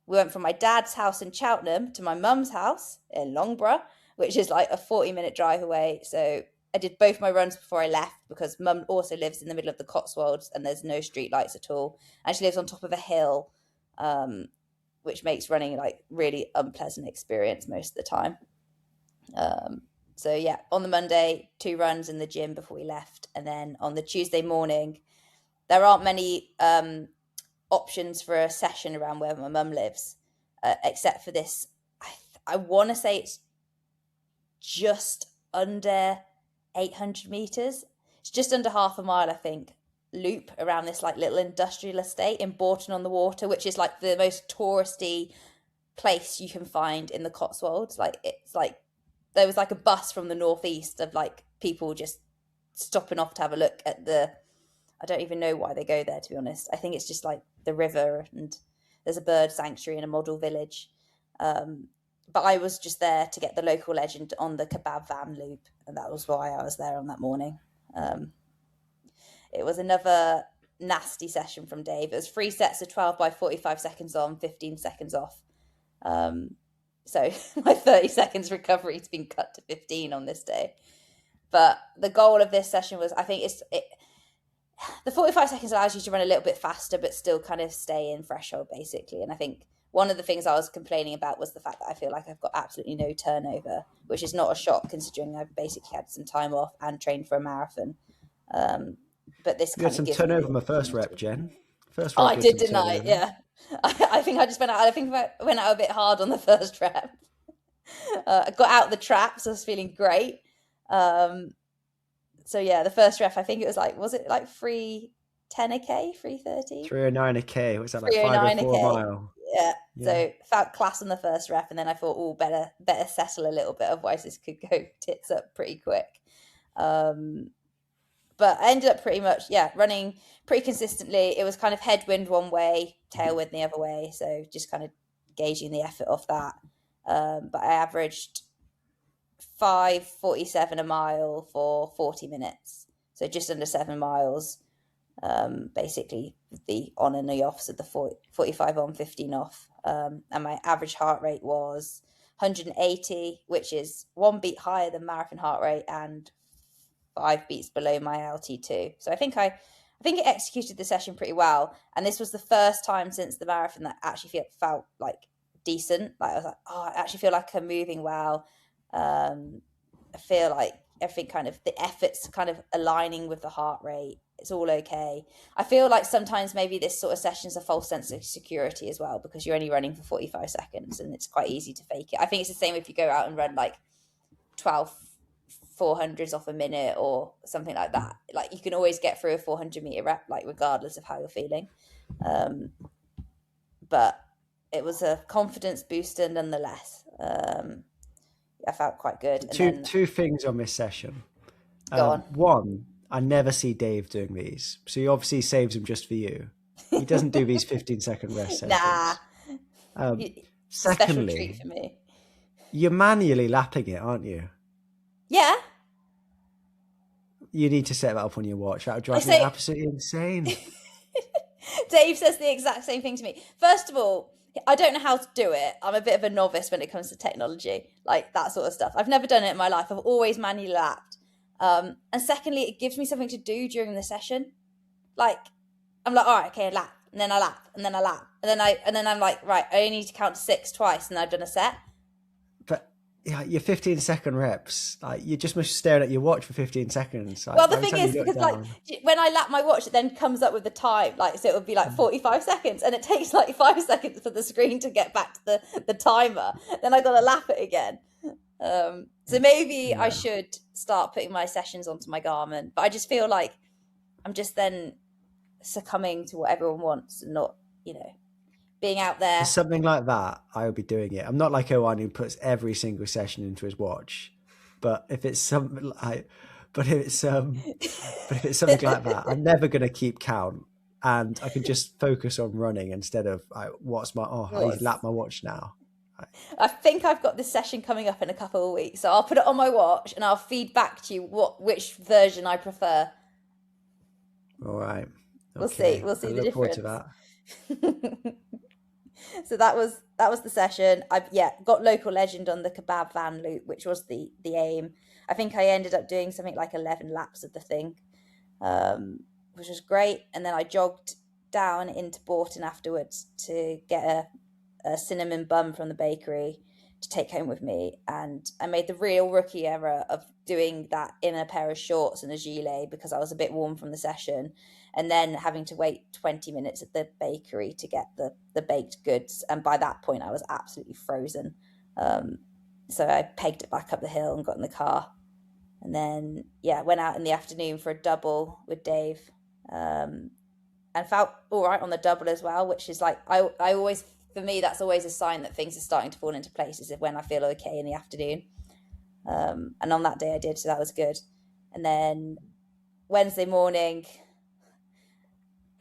we went from my dad's house in Cheltenham to my mum's house in Loughborough, which is like a 40-minute drive away. So I did both my runs before I left, because Mum also lives in the middle of the Cotswolds and there's no street lights at all. And she lives on top of a hill, which makes running like really unpleasant experience most of the time. So yeah, on the Monday, 2 runs in the gym before we left. And then on the Tuesday morning, there aren't many options for a session around where my mum lives, except for this. I want to say it's just under 800 meters. It's just under half a mile, I think, loop around this like little industrial estate in Bourton-on-the-Water, which is like the most touristy place you can find in the Cotswolds. Like, it's like there was like a bus from the northeast of like people just stopping off to have a look at I don't even know why they go there, to be honest. I think it's just like the river, and there's a bird sanctuary and a model village. But I was just there to get the local legend on the kebab van loop, and that was why I was there on that morning. It was another nasty session from Dave. It was 3 sets of 12 by 45 seconds on, 15 seconds off. So my 30 seconds recovery has been cut to 15 on this day. But the goal of this session was, I think the 45 seconds allows you to run a little bit faster, but still kind of stay in threshold, basically. And I think one of the things I was complaining about was the fact that I feel like I've got absolutely no turnover, which is not a shock considering I've basically had some time off and trained for a marathon. But this you had some turnover on the first rep, Jen. First rep, I did, didn't I? Yeah. I think I just went out. I think I went out a bit hard on the first rep. I got out the traps. I was feeling great. So yeah, the first rep, I think it was like 3:10 a k, 3:30? 3:09 a k. Was that like 5:04 a mile? Yeah. So felt class on the first rep, and then I thought, better settle a little bit, otherwise this could go tits up pretty quick. But I ended up pretty much, running pretty consistently. It was kind of headwind one way, tailwind the other way. So just kind of gauging the effort off that. But I averaged 5:47 a mile for 40 minutes. So just under 7 miles, basically the on and the offs of the 45 on, 15 off. And my average heart rate was 180, which is 1 beat higher than marathon heart rate and 5 beats below my LT2. So I think it executed the session pretty well. And this was the first time since the marathon that actually felt like decent. Like I was like, I actually feel like I'm moving well. I feel like everything kind of, the effort's kind of aligning with the heart rate. It's all okay. I feel like sometimes maybe this sort of session is a false sense of security as well, because you're only running for 45 seconds and it's quite easy to fake it. I think it's the same if you go out and run like 12 400s off a minute or something like that. Like you can always get through a 400 meter rep, like regardless of how you're feeling. But it was a confidence booster nonetheless. I felt quite good. Two things on this session. Go on. One, I never see Dave doing these, so he obviously saves them just for you. He doesn't do these 15-second rest sessions. Nah. Secondly, treat for me. You're manually lapping it, aren't you? Yeah. You need to set that up on your watch. That would drive me absolutely insane. Dave says the exact same thing to me. First of all, I don't know how to do it. I'm a bit of a novice when it comes to technology, like that sort of stuff. I've never done it in my life. I've always manually lapped. And secondly, it gives me something to do during the session. Like, I'm like, all right, okay, lap, and then I lap, and then I lap, and then I'm like, right, I only need to count to 6 twice, and I've done a set. But yeah, your 15-second reps, like you're just staring at your watch for 15 seconds. Like, well, the thing is, because like when I lap my watch, it then comes up with the time, like so it would be like 45 seconds, and it takes like 5 seconds for the screen to get back to the timer. Then I got to lap it again. So maybe I should start putting my sessions onto my Garmin, but I just feel like I'm just then succumbing to what everyone wants and not, being out there. For something like that, I would be doing it. I'm not like Owain who puts every single session into his watch, but if it's something like, but if it's something like that, I'm never going to keep count, and I can just focus on running instead of I need to lap my watch now. I think I've got this session coming up in a couple of weeks, so I'll put it on my watch and I'll feed back to you which version I prefer. All right. Okay. We'll see the difference. Look forward to that. So that was the session. I got local legend on the kebab van loop, which was the aim. I think I ended up doing something like 11 laps of the thing, which was great. And then I jogged down into Bourton afterwards to get a cinnamon bun from the bakery to take home with me. And I made the real rookie error of doing that in a pair of shorts and a gilet because I was a bit warm from the session, and then having to wait 20 minutes at the bakery to get the baked goods. And by that point I was absolutely frozen. So I pegged it back up the hill and got in the car, and then went out in the afternoon for a double with Dave, and felt all right on the double as well, which is like I always, for me, that's always a sign that things are starting to fall into places when I feel okay in the afternoon. And on that day I did, so that was good. And then Wednesday morning,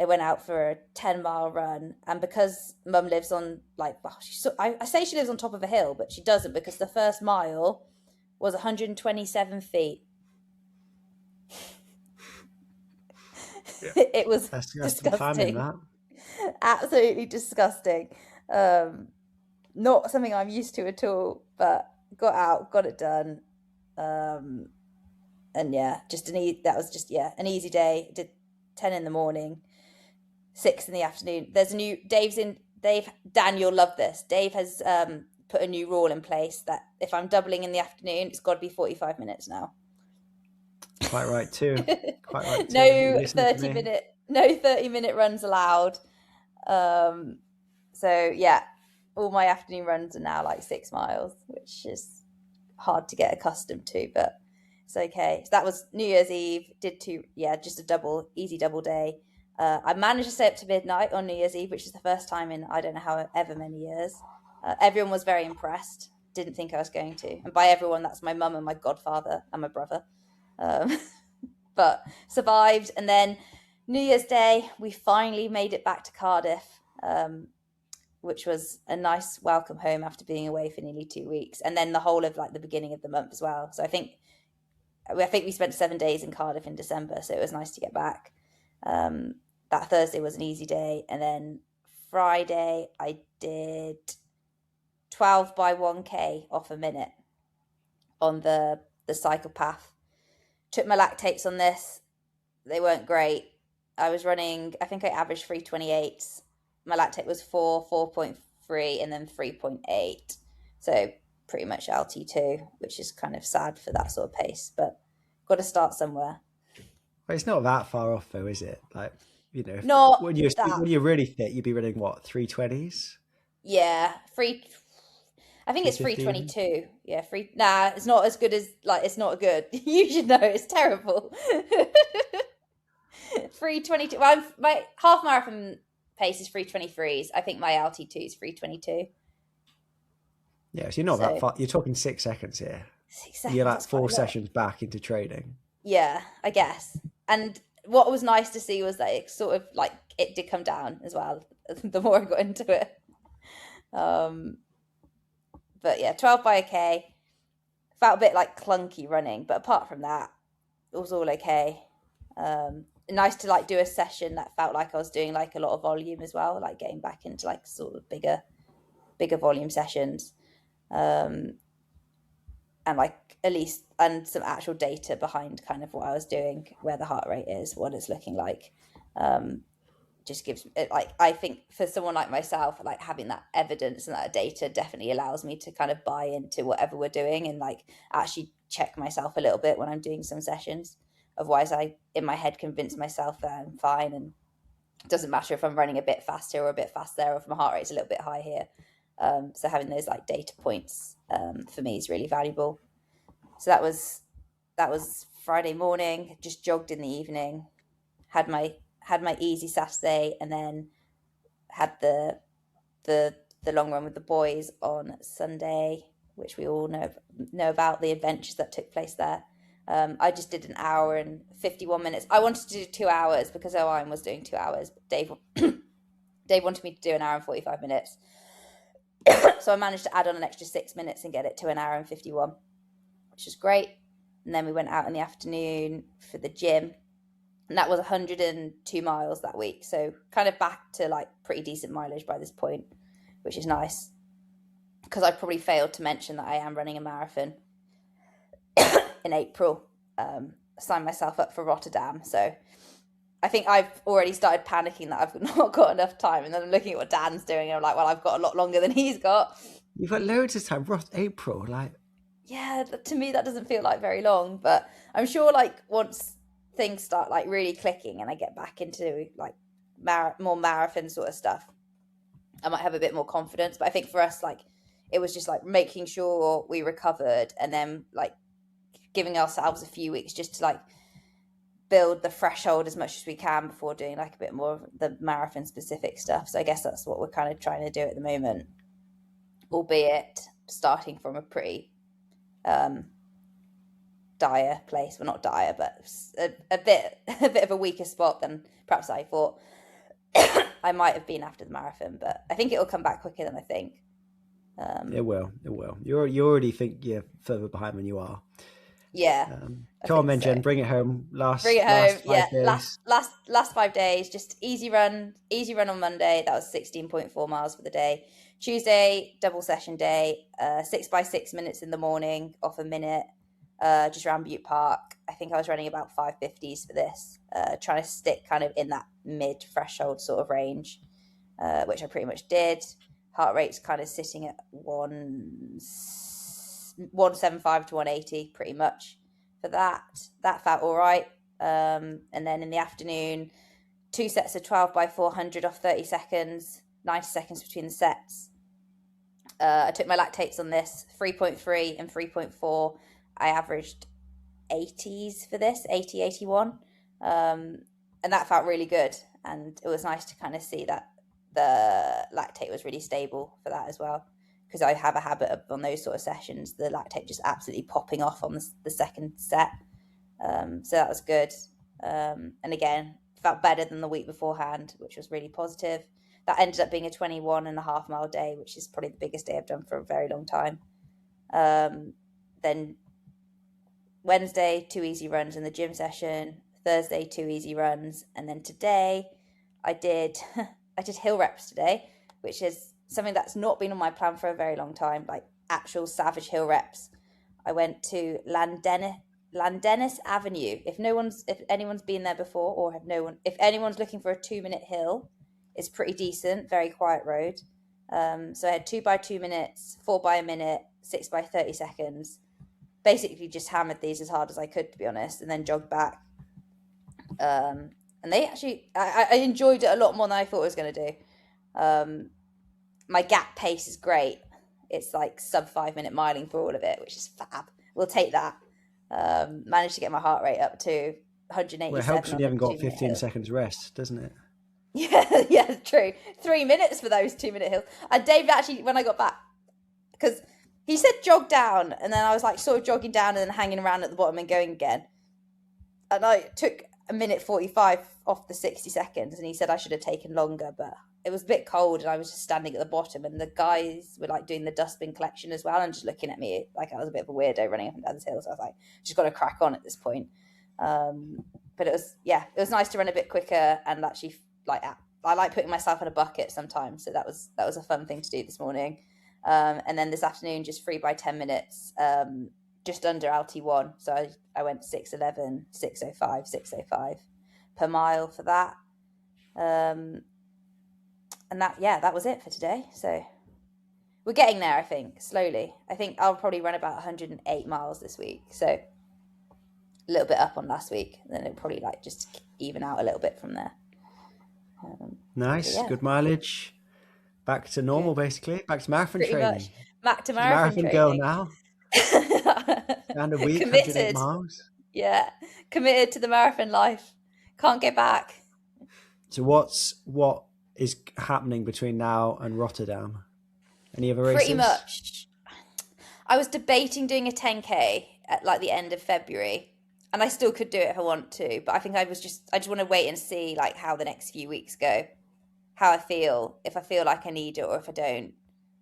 I went out for a 10-mile run, and because Mum lives on I say she lives on top of a hill, but she doesn't, because the first mile was 127 feet. Yeah. It was That's some climbing, disgusting. that. Absolutely disgusting. Not something I'm used to at all, but got out, got it done. And yeah, that was just an easy day. Did 10 in the morning, 6 in the afternoon. There's a new Dave, Dan, you'll love this. Dave has put a new rule in place that if I'm doubling in the afternoon, it's got to be 45 minutes now. Quite right too. Quite right too. No 30-minute runs allowed. So yeah, all my afternoon runs are now like 6 miles, which is hard to get accustomed to, but it's okay. So that was New Year's Eve. Did just a easy double day. I managed to stay up to midnight on New Year's Eve, which is the first time in I don't know however many years. Everyone was very impressed. Didn't think I was going to, and by everyone, that's my mum and my godfather and my brother. But survived. And then New Year's Day, we finally made it back to Cardiff, which was a nice welcome home after being away for nearly 2 weeks, and then the whole of like the beginning of the month as well. So I think we spent 7 days in Cardiff in December, so it was nice to get back. That Thursday was an easy day, and then Friday I did 12 by 1k off a minute on the cycle path. Took my lactates on this. They weren't great. I was running, I think I averaged 3:28. My lactate was 4.3, and then 3.8. So pretty much LT2, which is kind of sad for that sort of pace, but got to start somewhere. Well, it's not that far off though, is it? Like, when you're really fit, you'd be running what, 3:20s? Yeah, I think it's 3:22. Yeah, Nah, it's not as good as it's not good. You should know it's terrible. 3:22. Well, my half marathon pace is 3:23s. I think my LT2 is 3:22. Yeah, so you're not that far. You're talking 6 seconds here. 6 seconds. You're like 4 sessions back into training. Yeah, I guess. And what was nice to see was that it sort of it did come down as well the more I got into it. But yeah, 12 by a K. Felt a bit clunky running, but apart from that, it was all okay. Nice to do a session that felt like I was doing a lot of volume as well, getting back into sort of bigger volume sessions. And at least some actual data behind kind of what I was doing, where the heart rate is, what it's looking like. Just gives it I think for someone like myself, having that evidence and that data definitely allows me to kind of buy into whatever we're doing, and actually check myself a little bit when I'm doing some sessions. Otherwise I in my head convince myself that I'm fine, and it doesn't matter if I'm running a bit faster or a bit fast there, or if my heart rate's a little bit high here. So having those data points for me is really valuable. So that was Friday morning. Just jogged in the evening, had my easy Saturday, and then had the long run with the boys on Sunday, which we all know about the adventures that took place there. I just did an hour and 51 minutes. I wanted to do 2 hours because Owain was doing 2 hours. Dave wanted me to do an hour and 45 minutes. So I managed to add on an extra 6 minutes and get it to an hour and 51, which was great. And then we went out in the afternoon for the gym. And that was 102 miles that week. So kind of back to pretty decent mileage by this point, which is nice. Because I probably failed to mention that I am running a marathon in April. Signed myself up for Rotterdam. So I think I've already started panicking that I've not got enough time. And then I'm looking at what Dan's doing, and I'm like, well, I've got a lot longer than he's got. You've got loads of time. April, Yeah, to me that doesn't feel like very long. But I'm sure once things start really clicking and I get back into more marathon sort of stuff, I might have a bit more confidence. But I think for us, it was just making sure we recovered, and then giving ourselves a few weeks just to build the threshold as much as we can before doing a bit more of the marathon specific stuff. So I guess that's what we're kind of trying to do at the moment, albeit starting from a pretty dire place. Well, not dire, but a bit of a weaker spot than perhaps I thought. I might have been after the marathon, but I think it'll come back quicker than I think. It will. You already think you're further behind than you are. Yeah. Come on then, Jen, bring it home. Last 5 days. Last 5 days, just easy run on Monday. That was 16.4 miles for the day. Tuesday, double session day, 6 by 6 minutes in the morning, off a minute, just around Butte Park. I think I was running about 550s for this, trying to stick kind of in that mid threshold sort of range, which I pretty much did. Heart rate's kind of sitting at 175 to 180 pretty much for that. That felt all right. And then in the afternoon, 2 sets of 12 by 400 off 30 seconds, 90 seconds between the sets. I took my lactates on this, 3.3 and 3.4. I averaged 80s for this, 80, 81. And that felt really good. And it was nice to kind of see that the lactate was really stable for that as well. Because I have a habit of, on those sort of sessions, the lactate just absolutely popping off on the second set. So that was good. And again, felt better than the week beforehand, which was really positive. That ended up being a 21.5 mile day, which is probably the biggest day I've done for a very long time. Then Wednesday, 2 easy runs in the gym session. Thursday, 2 easy runs. And then today, I did hill reps today, which is something that's not been on my plan for a very long time, like actual savage hill reps. I went to Landennis Avenue. If anyone's been there before, or if anyone's looking for a 2-minute hill, it's pretty decent, very quiet road. So I had 2 by 2 minutes, 4 by a minute, 6 by 30 seconds. Basically just hammered these as hard as I could, to be honest, and then jogged back. And they actually, I enjoyed it a lot more than I thought I was going to do. My gap pace is great. It's like sub 5 minute miling for all of it, which is fab. We'll take that. Managed to get my heart rate up to 187. Well, it helps when you haven't got 15 seconds rest, doesn't it? Yeah, true. 3 minutes for those 2-minute hills. And Dave actually, when I got back, because he said jog down, and then I was like sort of jogging down and then hanging around at the bottom and going again. And I took 1:45 off the 60 seconds, and he said I should have taken longer, but it was a bit cold and I was just standing at the bottom, and the guys were like doing the dustbin collection as well and just looking at me like I was a bit of a weirdo running up and down this hill. So I was like, just got to crack on at this point. But it was nice to run a bit quicker, and actually like I like putting myself in a bucket sometimes. So that was a fun thing to do this morning. And then this afternoon, just 3 by 10 minutes, just under LT1. So I went 6:11, 6:05, 6:05 per mile for that. And that was it for today. So we're getting there, I think, slowly. I think I'll probably run about 108 miles this week. So a little bit up on last week. And then it'll probably like just even out a little bit from there. Nice, good mileage. Back to normal, basically. Back to marathon Pretty training. Much. Back to marathon training. Girl now. And a week, 108 miles. Yeah, committed to the marathon life. Can't get back. So what is happening between now and Rotterdam? Any other races? Pretty much. I was debating doing a 10K at like the end of February, and I still could do it if I want to, but I think I just want to wait and see like how the next few weeks go, how I feel, if I feel like I need it or if I don't.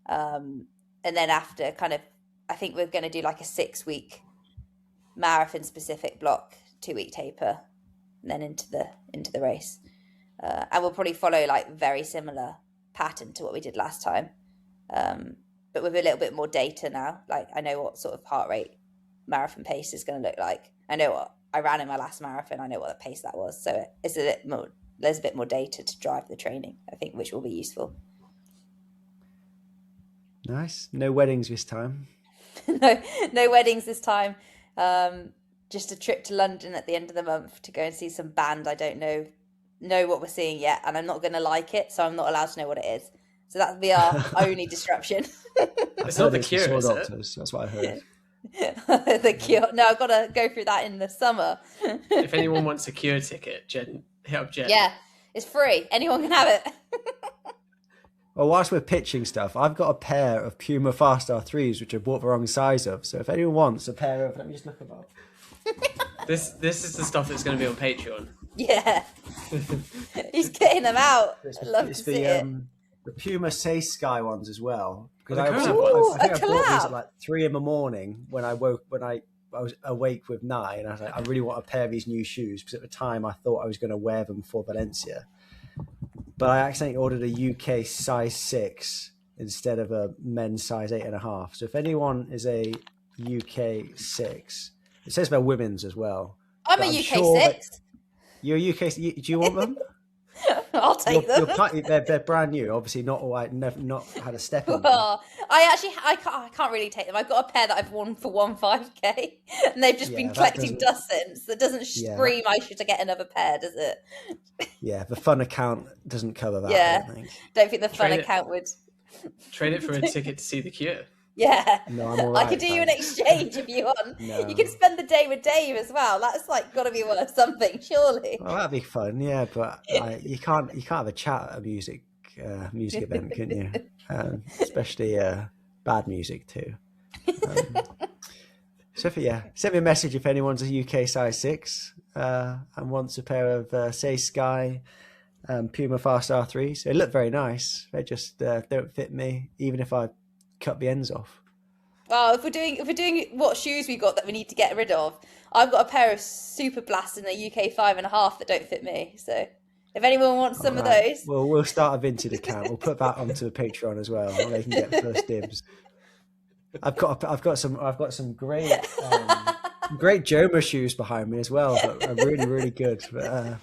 And then after kind of, I think we're going to do like a 6-week marathon specific block, 2-week taper, and then into the race. And we'll probably follow like very similar pattern to what we did last time. But with a little bit more data now. Like I know what sort of heart rate marathon pace is going to look like. I know what I ran in my last marathon. I know what the pace that was. So it's there's a bit more data to drive the training, I think, which will be useful. Nice. No weddings this time. No weddings this time. Just a trip to London at the end of the month to go and see some band I don't know what we're seeing yet, and I'm not going to like it, so I'm not allowed to know what it is. So that'll be our only disruption. It's not The Cure, is it? That's what I heard. The Cure. No, I've got to go through that in the summer. If anyone wants a Cure ticket, Jen, hit up Jen. Yeah, it's free. Anyone can have it. Well, whilst we're pitching stuff, I've got a pair of Puma Fast R3s, which I bought the wrong size of. So if anyone wants a pair of, let me just look about. This is the stuff that's going to be on Patreon. Yeah. He's getting them out. It's, I'd love it's to see it. the Puma Say Sky ones as well. Because Oh, the I collab think ones. I bought these collab. at like 3 in the morning when I was awake with Nye, and I was like, I really want a pair of these new shoes because at the time I thought I was going to wear them for Valencia, but I accidentally ordered a UK size 6 instead of a men's size 8.5. So if anyone is a UK 6, it says they're women's as well. I'm a UK 6. You're a UK. Do you want them? I'll take them. They're brand new. Obviously, not not had a step in them. Well, I can't really take them. I've got a pair that I've worn for 15K, and they've just been collecting dust since. That doesn't scream I should get another pair, does it? Yeah, the fun account doesn't cover that. Yeah, I don't think the fun account would. Trade it for a ticket to see The Cure. Yeah, no, I'm all right, I could do you an exchange if you want. No. You can spend the day with Dave as well. That's like got to be worth something, surely. Well, that'd be fun, yeah. But you can't have a chat at a music event, can you? Especially bad music too. So send me a message if anyone's a UK size 6 and wants a pair of Say Sky Puma Fast R3s. They look very nice. They just don't fit me, even if I cut the ends off. Well, if we're doing what shoes we got that we need to get rid of, I've got a pair of Super Blast in a UK 5.5 that don't fit me. So if anyone wants some of those, well, we'll start a Vinted account. We'll put that onto the Patreon as well, and they can get first dibs. I've got some great Joma shoes behind me as well, but are really really good. But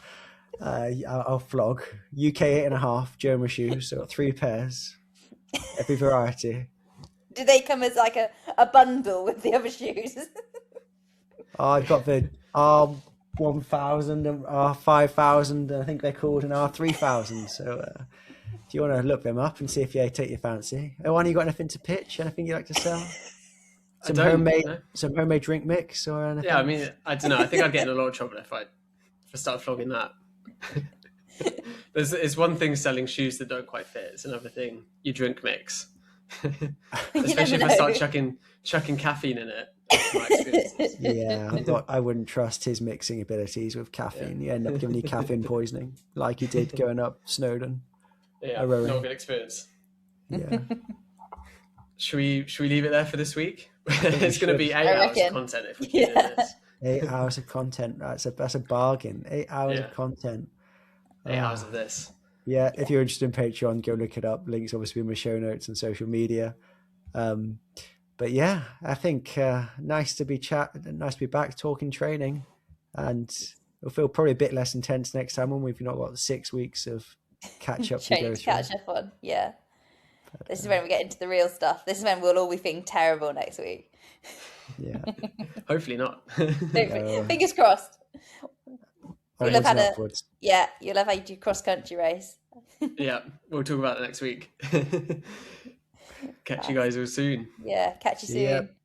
I'll flog UK 8.5 Joma shoes. So I've got 3 pairs, every variety. Do they come as like a bundle with the other shoes? I've got the R1000 and R5000, I think they're called, and R3000. So do you want to look them up and see if they take your fancy? Owain, you got anything to pitch? Anything you like to sell? Some homemade drink mix or anything? Yeah, I mean, I don't know. I think I'd get in a lot of trouble if I start flogging that. It's one thing selling shoes that don't quite fit. It's another thing your drink mix. Especially if I start chucking caffeine in it. My experiences. Yeah, I wouldn't trust his mixing abilities with caffeine. You end up giving you caffeine poisoning, like you did going up Snowdon. Yeah, not a good experience. Yeah. Should we leave it there for this week? It's going to be 8 hours of content if we keep doing this. 8 hours of content. That's a bargain. 8 hours of content. 8 hours of this. Yeah, if you're interested in Patreon, go look it up. Links obviously in my show notes and social media. But yeah, I think nice to be back talking training, and it'll feel probably a bit less intense next time when we've not got 6 weeks of catch up to go through. Catch up on, yeah. This is when we get into the real stuff. This is when we'll all be feeling terrible next week. Yeah. Hopefully not. Fingers crossed. You'll have had you'll have had your cross country race. Yeah, we'll talk about it next week. Catch you guys all soon. Yeah, catch you soon. Yep.